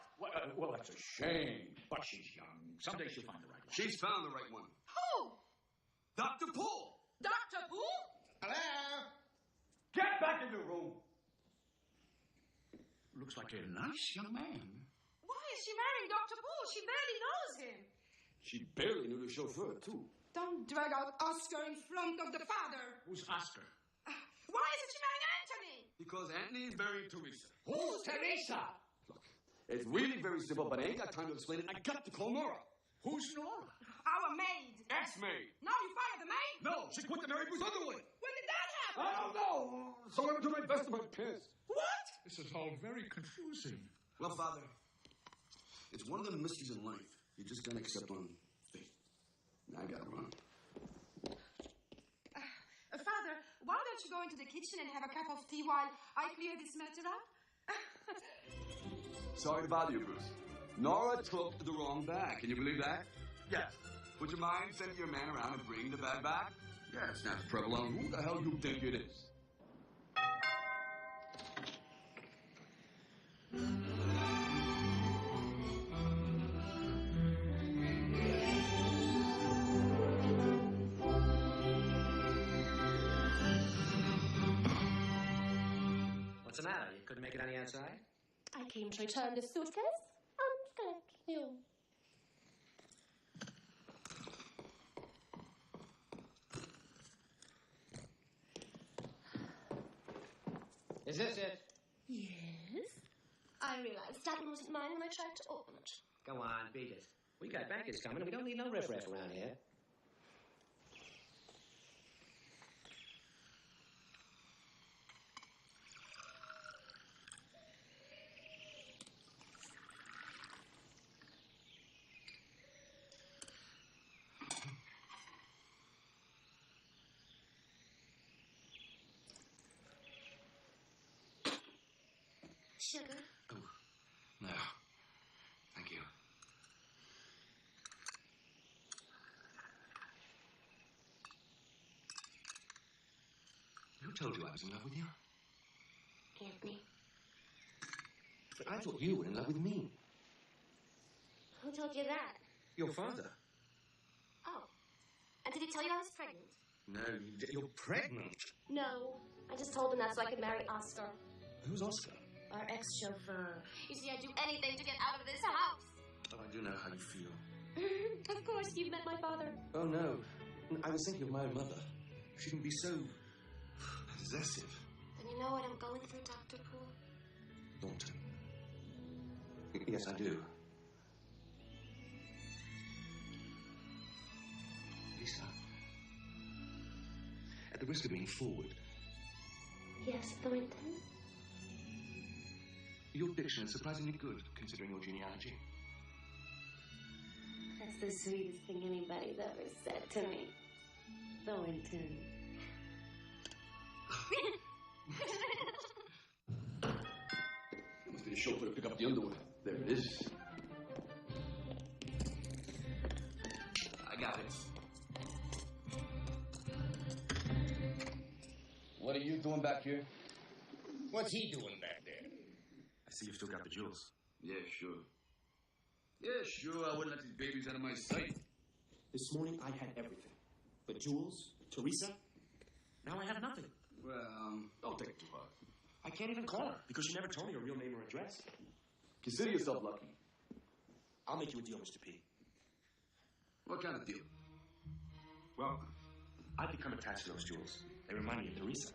Well, that's a shame. But she's young. Someday she'll find the right one. She's found the right one. Who? Dr. Poole! Dr. Poole? Hello? Get back in the room! Looks like a nice young man. Why is she marrying Dr. Poole? She barely knows him. She barely knew the chauffeur, too. Don't drag out Oscar in front of the father. Who's Oscar? Why isn't she marrying Anthony? Because Anthony is marrying Teresa. Who's Teresa? Look, it's really very simple, but I ain't got time to explain it. I got to call Nora. Who's Nora? Our maid. Ex-maid. Now you fired the maid? No, she quit to marry Bruce Underwood. When did that happen? I don't know. So I'm doing my best to my pants. What? This is all very confusing. Well, Father, it's one of the mysteries in life. You just gotta accept on faith. Now I gotta run. Father, why don't you go into the kitchen and have a cup of tea while I clear this matter up? Sorry to bother you, Bruce. Nora took the wrong bag. Can you believe that? Yes. Would you mind sending your man around and bringing the bag back? Yeah, it's not Provolone. Who the hell you think it is? What's the matter? You couldn't make it any outside? I came to return the suitcase, and thank you. Is this it? Yes. I realized that one wasn't mine when I tried to open it. Go on, beat it. We got bankers coming, and we don't need no riffraff around here. Sugar? Oh, no. Thank you. Who told you I was in love with you? Anthony. But I thought you were in love with me. Who told you that? Your father. Oh. And did he tell you I was pregnant? No, you're pregnant. No. I just told him that so I could marry Oscar. Who's Oscar? Our ex-chauffeur. You see, I'd do anything to get out of this house. Oh, I do know how you feel. Of course, you've met my father. Oh, no. I was thinking of my mother. She can be so possessive. Then you know what I'm going through, Dr. Poole? Thornton. Yes, I do. Lisa, at the risk of being forward, Yes, Thornton? your diction is surprisingly good, considering your genealogy. That's the sweetest thing anybody's ever said to me. Thornton. Must be a chauffeur to pick up the underwear. There it is. I got it. What are you doing back here? What's he doing back there? I see you've still got the jewels. Yeah, sure. Yeah, sure. I wouldn't let these babies out of my sight. This morning I had everything. The jewels, Teresa. Now I have nothing. Well, don't take it too hard. I can't even call her because she never told me her real name or address. Consider yourself lucky. I'll make you a deal, Mr. P. What kind of deal? Well, I've become attached to those jewels. They remind me of Teresa.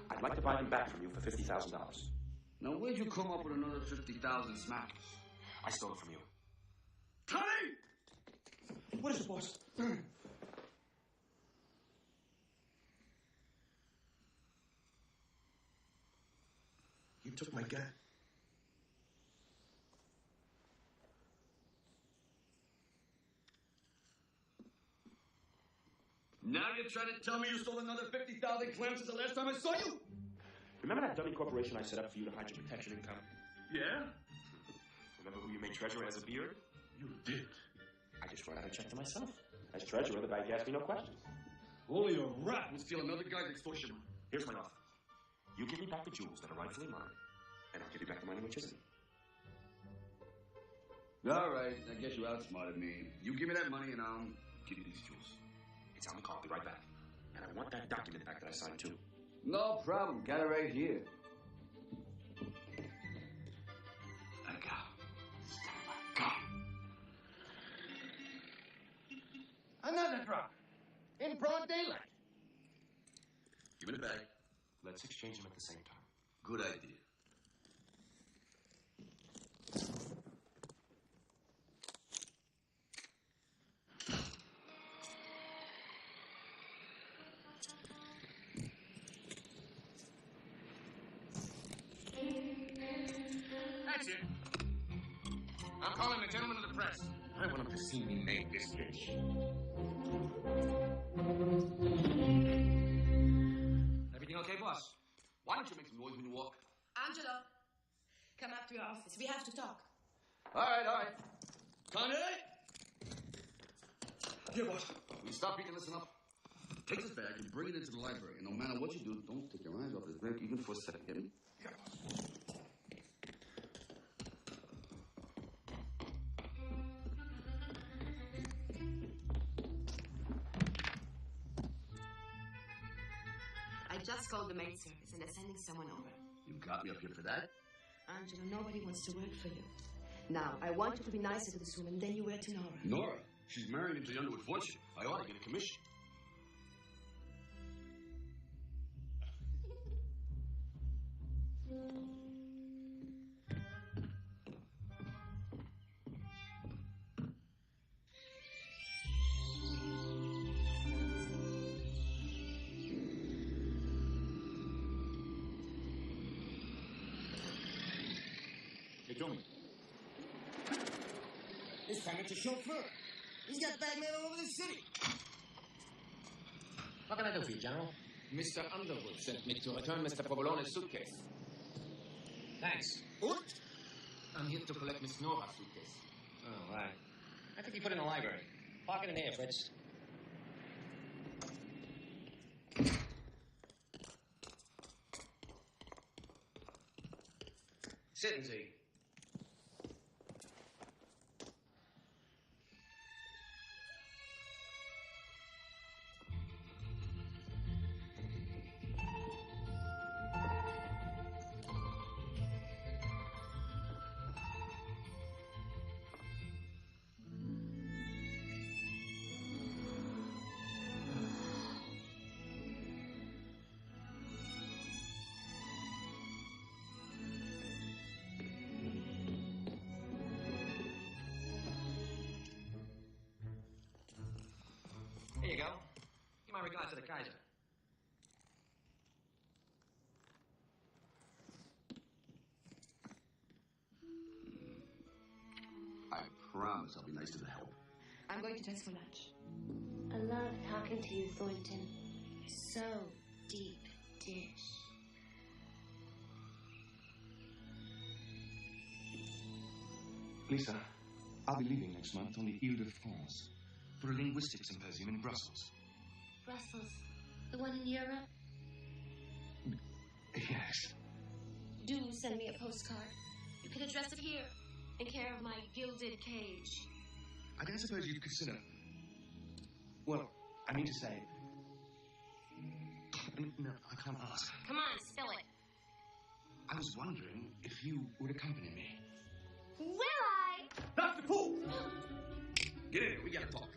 I'd like to buy them back from you for $50,000. Now, where'd you come up with another 50,000 smacks? I stole it from you. Tommy! What is it, boss? You took my gun. Now you're trying to tell me you stole another 50,000 clams since the last time I saw you? Remember that dummy corporation I set up for you to hide your protection income? Yeah? Remember who you made treasurer as a beard? You did. I just wrote out a check to myself. As treasurer, the bank asked me no questions. Only a rat would steal another guy's extortion. Here's my offer. You give me back the jewels that are rightfully mine, and I'll give you back the money which isn't. All right, I guess you outsmarted me. You give me that money and I'll give you these jewels. It's on the call. I'll be right back. And I want that document back that I signed too. No problem. Got it right here. Let go. Let go. Another drop. In broad daylight. Give me the bag. Let's exchange them at the same time. Good idea. That's it. I'm calling the gentleman of the press. I want him to see me make this bitch. Everything okay, boss? Why don't you make some noise when you walk? Angelo, come up to your office. We have to talk. All right. Kanye! Here, boss. Will you stop beating and listen up? Take this bag and bring it into the library. And no matter what you do, don't take your eyes off this book even for a second. Get me? Yeah, I just called the maid service and they're sending someone over. You got me up here for that? Angelo, nobody wants to work for you. Now, I want you to be nicer to this woman than you were to Nora. Nora? She's married into the Underwood fortune. I ought to get a commission. Hey, Tommy. This time it's a chauffeur. He's got bagmen all over the city. What can I do for you, General? Mr. Underwood sent me to return Mr. Provolone's suitcase. Thanks. What? I'm here to collect Miss Nora's suitcase. Oh, right. I think you put it in the library. Park it in there, Fritz. Sit and see. my regards to the Kaiser. I promise I'll be nice to the help. I'm going to dress for lunch. I love talking to you, Thornton. You're so deep dish. Lisa, I'll be leaving next month on the Ile-de-France for a linguistics symposium in Brussels. Brussels, the one in Europe? Yes. Do send me a postcard. You can address it here, in care of my gilded cage. I don't suppose you'd consider... Well, I mean to say... No, I can't ask. Come on, spill it. I was wondering if you would accompany me. Will I? Dr. Poole! Get in here, we gotta talk.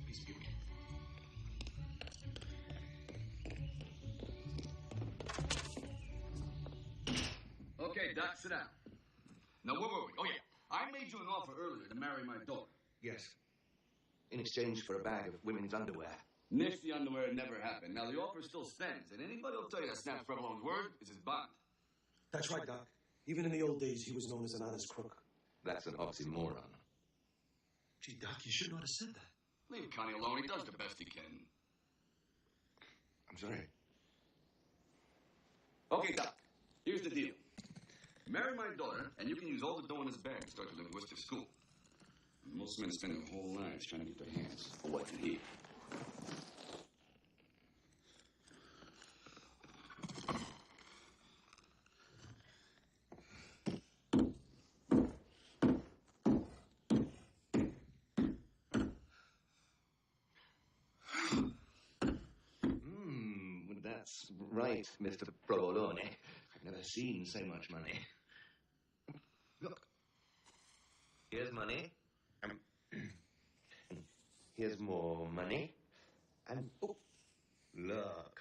Please forgive me. Okay, Doc, sit down. Now, where were we? Oh, yeah. I made you an offer earlier to marry my daughter. Yes. In exchange for a bag of women's underwear. Nifty underwear never happened. Now, the offer still stands, and anybody will tell you that Snaps Prevalone's word is his bond. That's right, Doc. Even in the old days, he was known as an honest crook. That's an oxymoron. Gee, Doc, you should not have said that. Leave Connie alone. He does the best he can. I'm sorry. Okay, Doc. Here's the deal. Marry my daughter, and you can use all the dough in this bag to start your linguistic school. Most men spend their whole lives trying to get their hands on what they need. That's right, Mr. Provolone. I've never seen so much money. Look. Here's money. Here's more money. And, oh, look.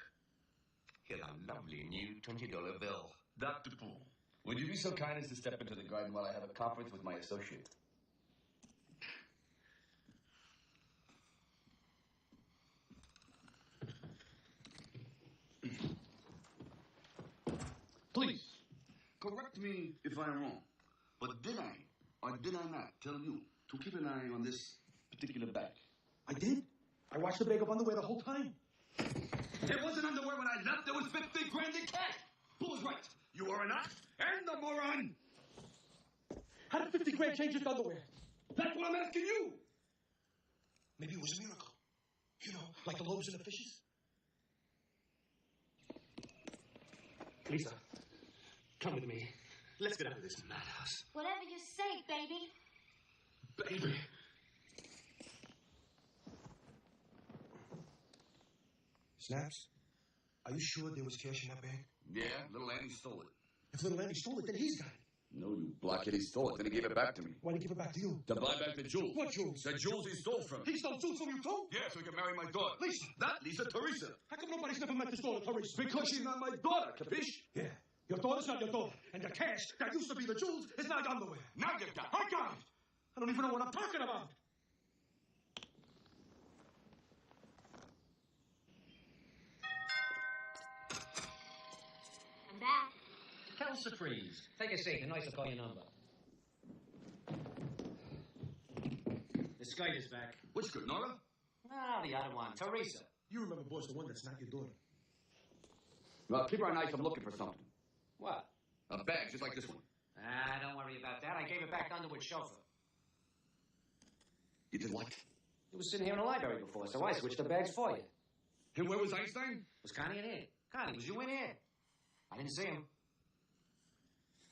Here's a lovely new $20 bill. Dr. Poole, would you be so kind as to step into the garden while I have a conference with my associate? Please, correct me if I'm wrong, but did I or did I not tell you to keep an eye on this particular bag? I did. I watched the bag of underwear the whole time. It wasn't underwear when I left. There was 50 grand in cash. Who was right? You are an ox and a moron. How did 50 grand change into underwear? That's what I'm asking you. Maybe it was a miracle. You know, like the loaves and the fishes. Lisa, come with me. Let's get out of this madhouse. Whatever you say, baby. Baby. Snaps, are you sure there was cash in that bag? Yeah, little Andy stole it. If little Andy stole it, then he's got it. No, you blockhead, he stole it. Then he gave it back to me. Why did he give it back to you? To buy back the jewels. What jewels? The jewels he stole from me. He stole jewels from you too? Yeah, so he could marry my daughter. Lisa. Not Lisa, Teresa. How come nobody's never met this daughter, Teresa? Because she's not my daughter, capiche? Yeah. Your daughter's not your daughter. And the cash that used to be the jewels is now underwear. Now get that. I got it. I don't even know what I'm talking about. I'm back. Council Freeze. Take a seat. The nurse will call your number. The skirt is back. Which skirt, Nora? No, the other one. Teresa. You remember, boss, the one that's not your daughter. Well, keep her on ice. I'm looking for something. What? A bag, just like this one. Ah, don't worry about that. I gave it back to Underwood's chauffeur. You did what? He was sitting here in the library before, so I switched the bags for you. And where was Einstein? Was Connie in here? Connie, was you in here? I didn't see him.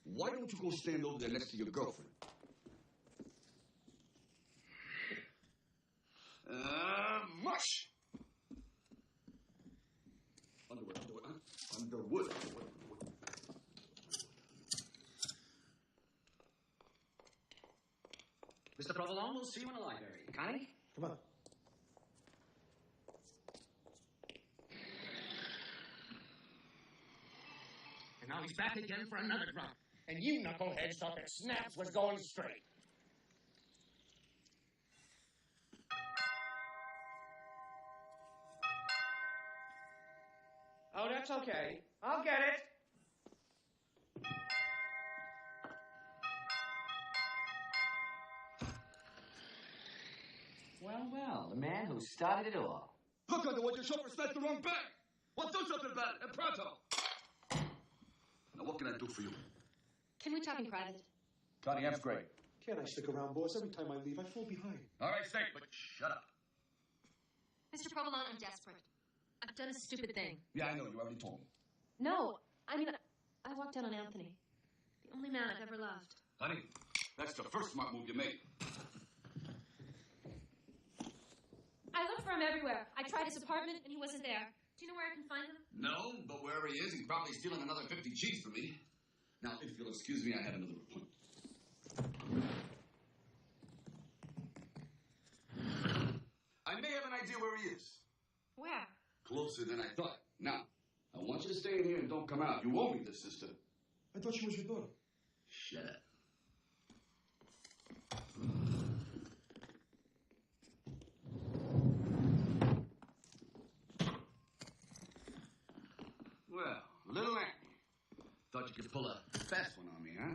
Why don't you go stand over there next to your girlfriend? Mush! Underwood. Mr. Provolone, we'll see you in the library. Connie? Come on. And now he's back again for another drop. And you knuckleheads thought that Snaps was going straight. Oh, that's okay. I'll get it. Well, the man who started it all. Look, what your chauffeur smashed the wrong bag. Well, do something about it, and pronto. Now, what can I do for you? Can we talk in private? Connie, F's great. Can't I stick around, boss? Every time I leave, I fall behind. All right, Snake, but shut up. Mr. Provolone, I'm desperate. I've done a stupid thing. Yeah, I know. You already told me. No, I mean, I walked out on Anthony. The only man I've ever loved. Honey, that's the first smart move you made. I looked for him everywhere. I tried his apartment, and he wasn't there. Do you know where I can find him? No, but wherever he is, he's probably stealing another 50 G's from me. Now, if you'll excuse me, I have another appointment. I may have an idea where he is. Where? Closer than I thought. Now, I want you to stay in here and don't come out. You owe me this, sister. I thought she was your daughter. Shut up. Well, little Anthony. Thought you could pull a fast one on me, huh?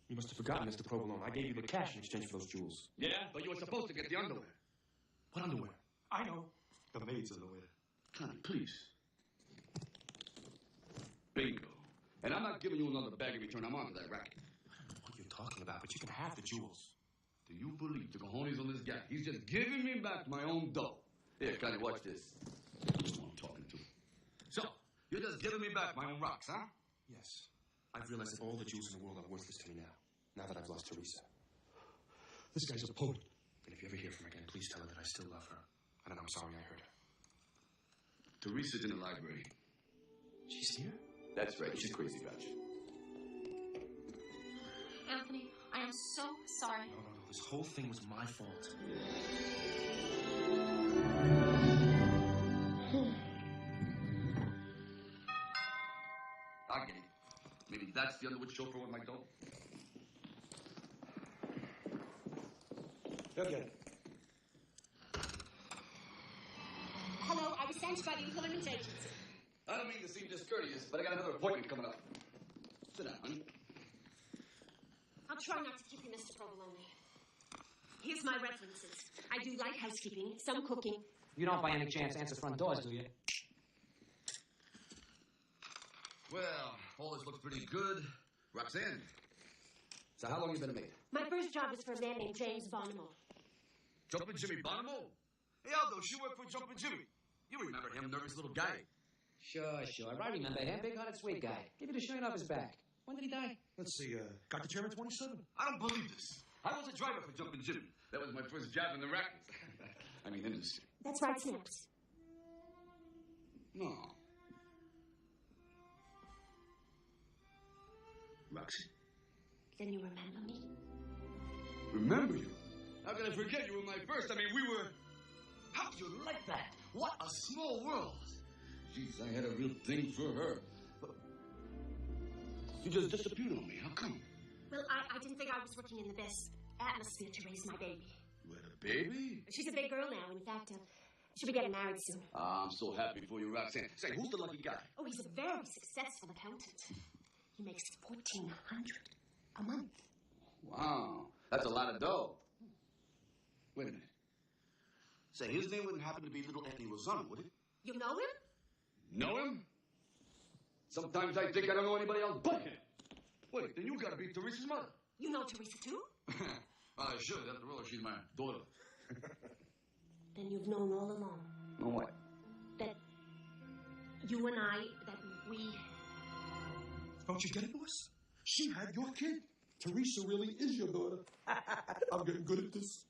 You must have forgotten, Mr. Provolone. I gave you the cash in exchange for those jewels. Yeah, but you were supposed to get the underwear. What underwear? I know. The maid's underwear. Connie, please. Bingo. And I'm not giving you another bag in return. I'm onto that racket. I don't know what you're talking about, but you can have the jewels. Do you believe the cojones on this guy? He's just giving me back my own dough. Here, Connie, watch this. That's what I'm talking to. So, you're just giving me back my own rocks, huh? Yes. I've realized that all the jewels in the world are worthless to me now that I've lost Teresa. This guy's a poet. And if you ever hear from her again, please tell her that I still love her. And I'm sorry I hurt her. Teresa's in the library. She's here? That's right. She's crazy about you. Anthony, I am so sorry. No. This whole thing was my fault. I get it. Maybe that's the underwood chauffeur with my dough. He'll get it. Hello, I was sent by the employment agency. I don't mean to seem discourteous, but I got another appointment coming up. Sit down, honey. I'll try not to keep you, Mr. Provolone. Here's my references. I do light housekeeping, some cooking. You don't by any chance answer front doors, do you? Well, all this looks pretty good. Roxanne, so how long you been a maid? My first job was for a man named James Bonomo. Jumpin' Jimmy Bonomo? Hey, Aldo, she worked for Jumpin' Jimmy. You remember him, nervous little guy. Sure. I remember him. Big-hearted, sweet guy. Give you the shirt off his back. When did he die? Let's see, got the chair at 27. I don't believe this. I was a driver for Jumpin' Jimmy. That was my first job in the rackets. I mean, industry. That's right, Snaps. No. Roxy? Then you remember me? Remember you? How can I forget you were my first? I mean, we were... How could you like that? What a small world. Jeez, I had a real thing for her. But you just disappeared on me. How come? Well, I didn't think I was working in the best atmosphere to raise my baby. You had a baby? She's a big girl now. In fact, she'll be getting married soon. I'm so happy for you, Roxanne. Say, who's the lucky guy? Oh, he's a very successful accountant. He makes $1,400 a month. Wow, that's a lot of dough. Wait a minute. Say, his name wouldn't happen to be little Anthony Rosanna, would it? You know him? Know him? Sometimes I think I don't know anybody else but him. Wait, then you gotta be Teresa's mother. You know Teresa, too? I should. After all, she's my daughter. Then you've known all along. Know what? That you and I, that we... Don't you get it, boss? She had your kid. Teresa really is your daughter. I'm getting good at this.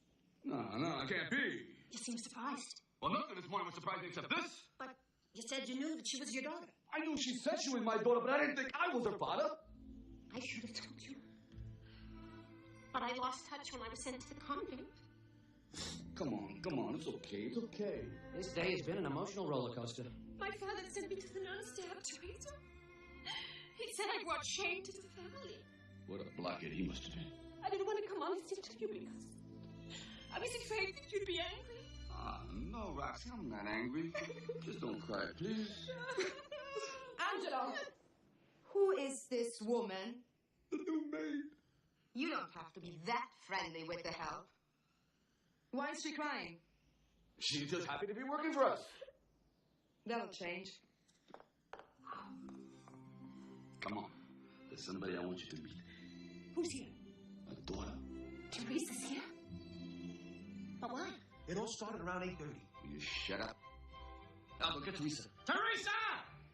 No, I can't be. You seem surprised. Well, nothing this morning was surprising except this. But you said you knew that she was your daughter. I knew she said she was my daughter, but I didn't think I was her father. I should have told you. But I lost touch when I was sent to the convent. Come on. It's okay. This day has been an emotional roller coaster. My father sent me to the nuns to have Teresa. He said I brought shame to the family. What a blockhead he must have been. I didn't want to come on this interview because I was afraid that you'd be angry. No, Roxy, I'm not angry. Just don't cry, please. Angelo! Who is this woman? The new maid. You don't have to be that friendly with the help. Why is she crying? She's just happy to be working for us. That'll change. Come on. There's somebody I want you to meet. Who's here? My daughter. Teresa's here? But why? It all started around 8:30. Will you shut up? Aldo, get Teresa. Teresa!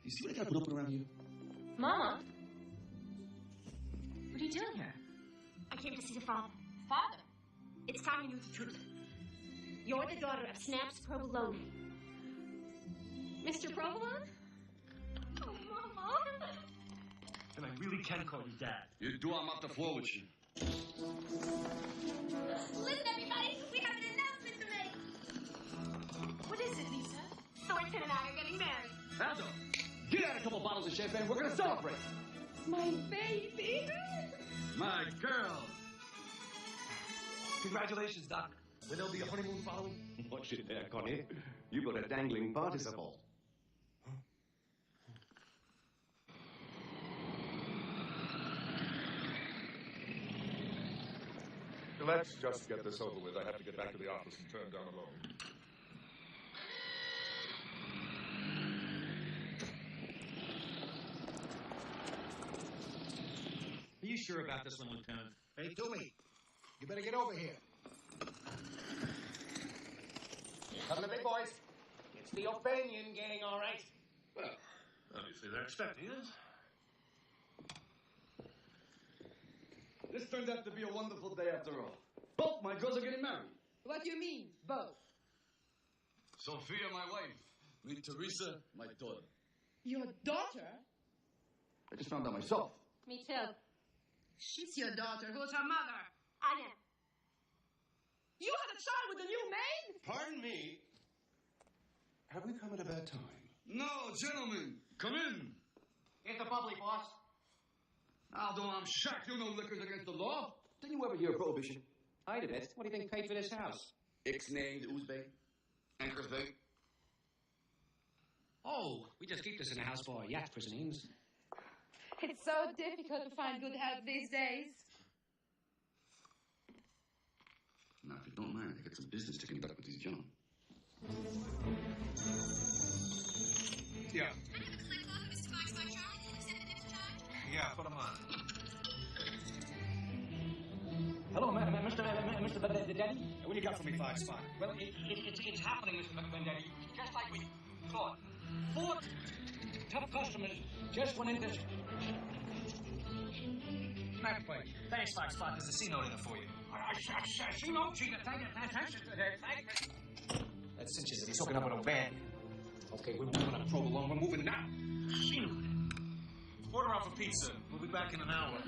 You see what I gotta put up with around here? Mama? What are you doing here? I came to see the father. Father? It's time you knew the truth. You're the daughter of Snaps Provolone. Mr. Provolone? Oh, Mama. And I really can call you Dad. You do, I'm up the floor with you. Listen, everybody, we have an announcement to make. What is it, Lisa? Thornton and I are getting married. Aldo, get out a couple bottles of champagne. We're gonna celebrate. My baby. My girl. Congratulations, Doc. Will there be a honeymoon following? Watch it there, Connie. You've got a dangling participle. Let's just get this over with. I have to get back to the office and turn down a loan. Are you sure about this one, Lieutenant? Hey, Toomey, you better get over here. Come the big boys. It's the Opinion gang, all right. Well, obviously they're expecting us. This turned out to be a wonderful day after all. Both my girls are getting married. What do you mean, both? Sophia, my wife. Meet Teresa, my daughter. Your daughter? I just found out myself. Me too. She's your daughter. Who's her mother? I am. You had a child with a new maid? Pardon me. Have we come at a bad time? No, gentlemen, come in. It's the public, boss. Aldo, I'm shocked you know liquor's against the law. Didn't you ever hear of prohibition? I did it. What do you think paid for this house? Ixnay, Uzbek, Anchorsbek. Oh, we just keep this in the house for yacht christenings. It's so difficult to find good help these days. Now, if you don't mind, I got some business to conduct with these gentlemen. Yeah. I have a click off of Mr. Fox by Charlie. Can you send it in charge? Yeah, put them on. Hello, Mr. Daddy. What do you got for me, 5 Spot? Well, it's happening, Mr. Daddy. Just like we thought. 4 tough customers just went into... Smack plate. Thanks, 5 Spot. There's a C note in it for you. She knows she thank you. That cinches it. He's hooking up with a band. Okay, we're moving on Provolone. We're moving now. Order out for pizza. We'll be back in an hour.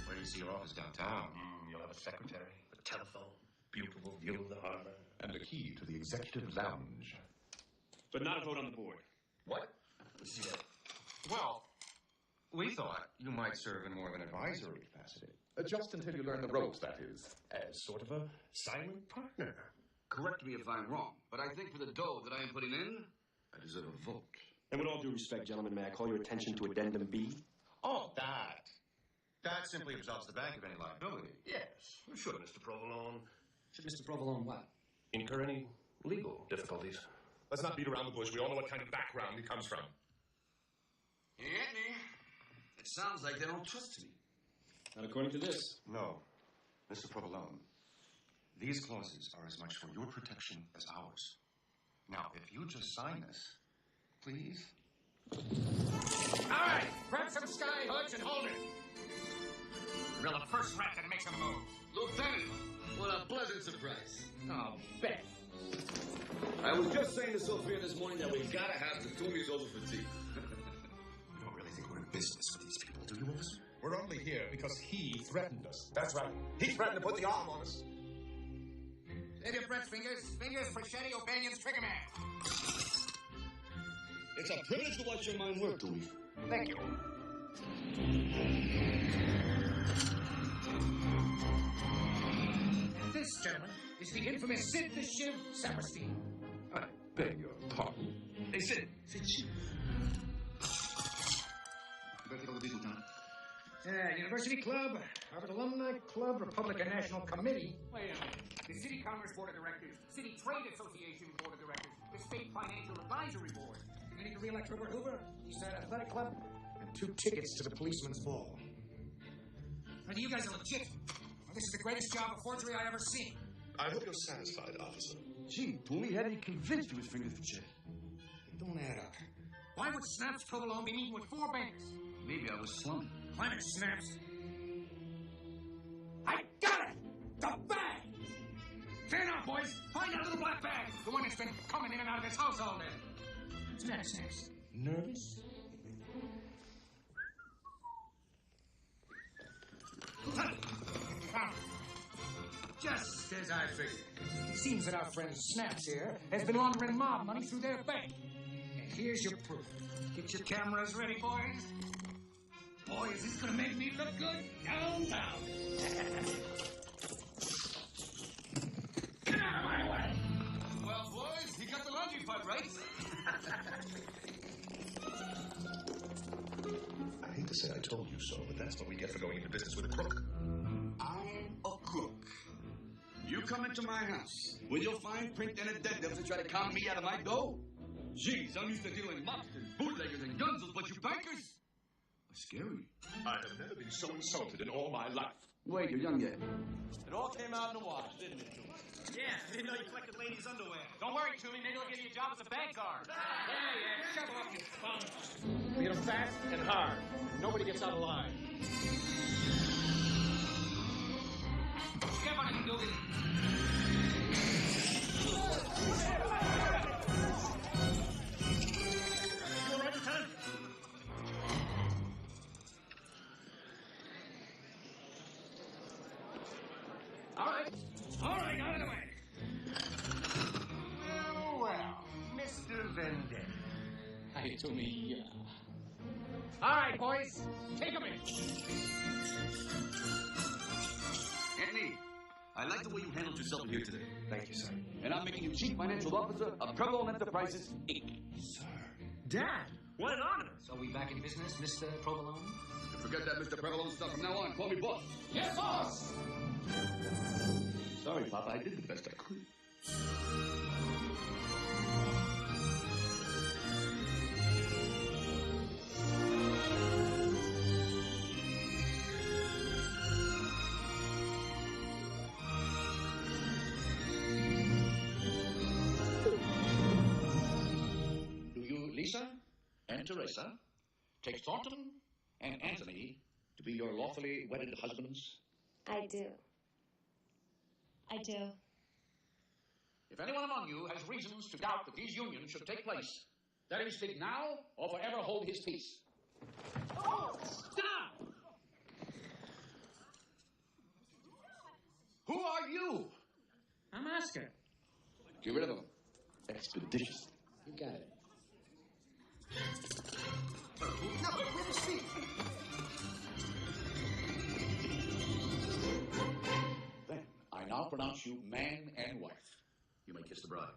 Where do you see your office downtown? You'll have a secretary, a telephone, beautiful view of the harbor. And a key to the executive lounge. But not a vote on the board. What? Let's see that. Well, we thought you might serve in more of an advisory capacity. Just until you learn the ropes, that is. As sort of a silent partner. Correct me if I'm wrong, but I think for the dough that I am putting in, I deserve a vote. And with all due respect, gentlemen, may I call your attention to Addendum B? Oh, that. That simply absolves the bank of any liability. Yes. Should Mr. Provolone. Should Mr. Provolone what? Incur any legal difficulties. Let's not beat around the bush. We all know what kind of background he comes from. You get me? It sounds like they don't trust me. Not according to this. No. Mr. Provolone, these clauses are as much for your protection as ours. Now, if you just sign this, please. All right, grab some sky hoods and hold it. Drill the first rat that makes a move. Lieutenant, what a pleasant surprise. Oh, Beth. I was just saying to Sophia this morning that we gotta have the Toomies over for tea. You don't really think we're in business with these people, do you, officer? We're only here because he threatened us. That's right. He threatened to put the arm on us. Save your breath, fingers. Fingers for Shetty O'Banion's trigger man. It's a privilege to watch your mind work, Toomies. Thank you. This, gentlemen, is the infamous Sid the Shiv Saperstein. I beg your pardon. Hey, Sid. Sid Shiv. Better take all the these, Lieutenant. University Club, Harvard Alumni Club, Republican National Committee. Wait a minute. The City Commerce Board of Directors, City Trade Association Board of Directors, the State Financial Advisory Board. Committee to re-elect Herbert Hoover, Eastside Athletic Club, and 2 tickets to the policeman's ball. Now, you guys are legit. Well, this is the greatest job of forgery I ever seen. I hope you're satisfied, officer. Gee, Tony had me convinced he was finger the check. It don't add up. Why would Snaps Provolone be meeting with 4 bankers? Maybe I was slumming. Planet Snaps. I got it! The bag! Turn out, boys! Find that little black bag! The one that's been coming in and out of this house all day. What's next, Snaps? Nervous? Just as I figured. It seems that our friend Snaps here has been laundering mob money through their bank. And here's your proof. Get your cameras ready, boys. Boy, is this gonna make me look good downtown. Get out of my way! Well, boys, you got the laundry part right. I hate to say I told you so, but that's what we get for going into business with a crook. I'm a crook. You come into my house with your fine print and a deadlift to try to con me out of my dough? Jeez, I'm used to dealing mobsters, bootleggers, and guns, but you bankers? Scary. I have never been so insulted in all my life. Wait, you're young yet. It all came out in the wash, didn't it, Toomey? Yeah, I didn't know you collected ladies' underwear. Don't worry, Toomey. Maybe I'll give you a job as a bank guard. Yeah, shovel up your bums. Beat them fast and hard. Nobody gets out of line. Step on it, Dugan. You all right, Lieutenant? All right, out of the way. Well, Mr. Vendetta. Hi, Tommy. All right, boys. Take him in. Anthony, I like the way you handled yourself in here today. Thank you, sir. And I'm making you Chief Financial Officer of Provolone Enterprises, Inc. Sir. Dad, what an honor. So we back in business, Mr. Provolone? You forget that Mr. Provolone stuff from now on. Call me boss. Yes, boss. Sorry, Papa. I did the best I could. Do you, Lisa and Teresa, take Thornton and Anthony to be your lawfully wedded husbands? I do. I do. If anyone among you has reasons to doubt that these unions should take place, let him speak now or forever hold his peace. Oh, stop! Who are you? I'm Oscar. Get rid of him. Expeditious. You got it. No, where's the seat? Then I now pronounce you man and wife. You may kiss the bride.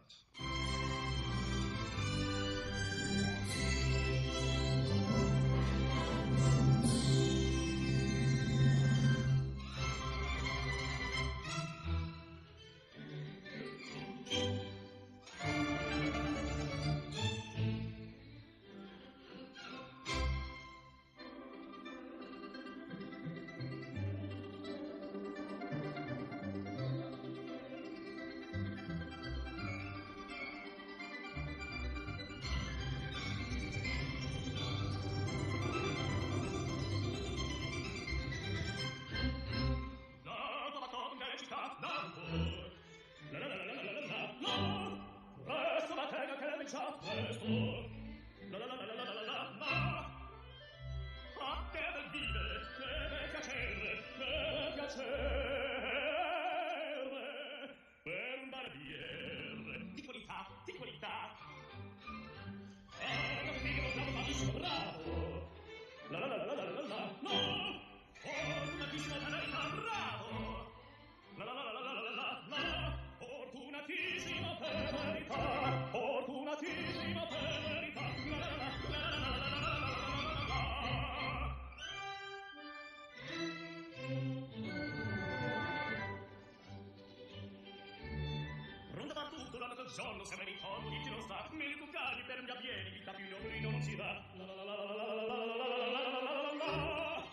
giorno se me ne ricordo di chi non sta, me li cuccati per gli avvieni, vita più nobilino non si dà. La la la la la la la la la la la la la.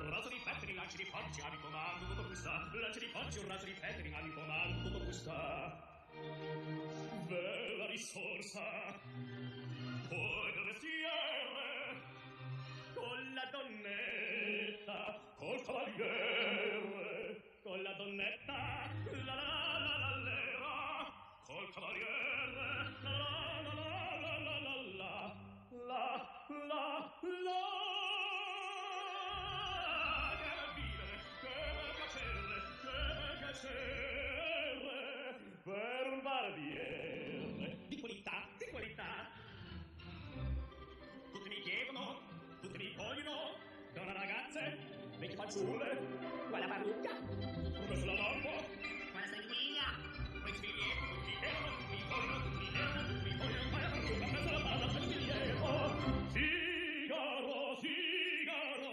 Razzo di pettini, lanci di foggi, ami comando, tutto gusta. Lanci di foggi, un razzo di pettini, ami comando, tutto gusta. Bella risorsa, poi del mestiere, con la donnetta, col cavaliere, con la donnetta, la la la la l'era, col cavaliere, la la la la la la la la la la. Che bel vivere, che bel piacere, che bel piacere, per un barbiere di qualità, di qualità. Tutti mi chiedono, tutti mi vogliono, donna ragazze, vecchie fanciulle, quella parrucca, come sulla barba, quella sanguigna, quel biglietto, tutti mi chiedono, tutti mi vogliono, tutti mi chiedono, tutti mi vogliono, quella parrucca, mezzo la barba, quel biglietto. Figaro, Figaro,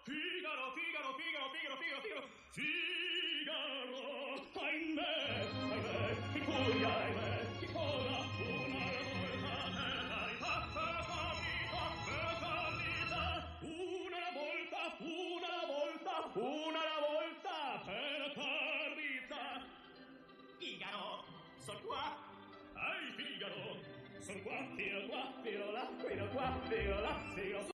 Figaro, Figaro, Figaro, Figaro, Figaro, Figaro, Figaro, ahimè, ahimè, che curia, ahimè, che cora, una volta per carità, per carità, per carità, una volta, una volta, una volta, per carità. Figaro, son qua, ai Figaro, son qua, Figaro là, Figaro là, Figaro qua, Figaro là, Figaro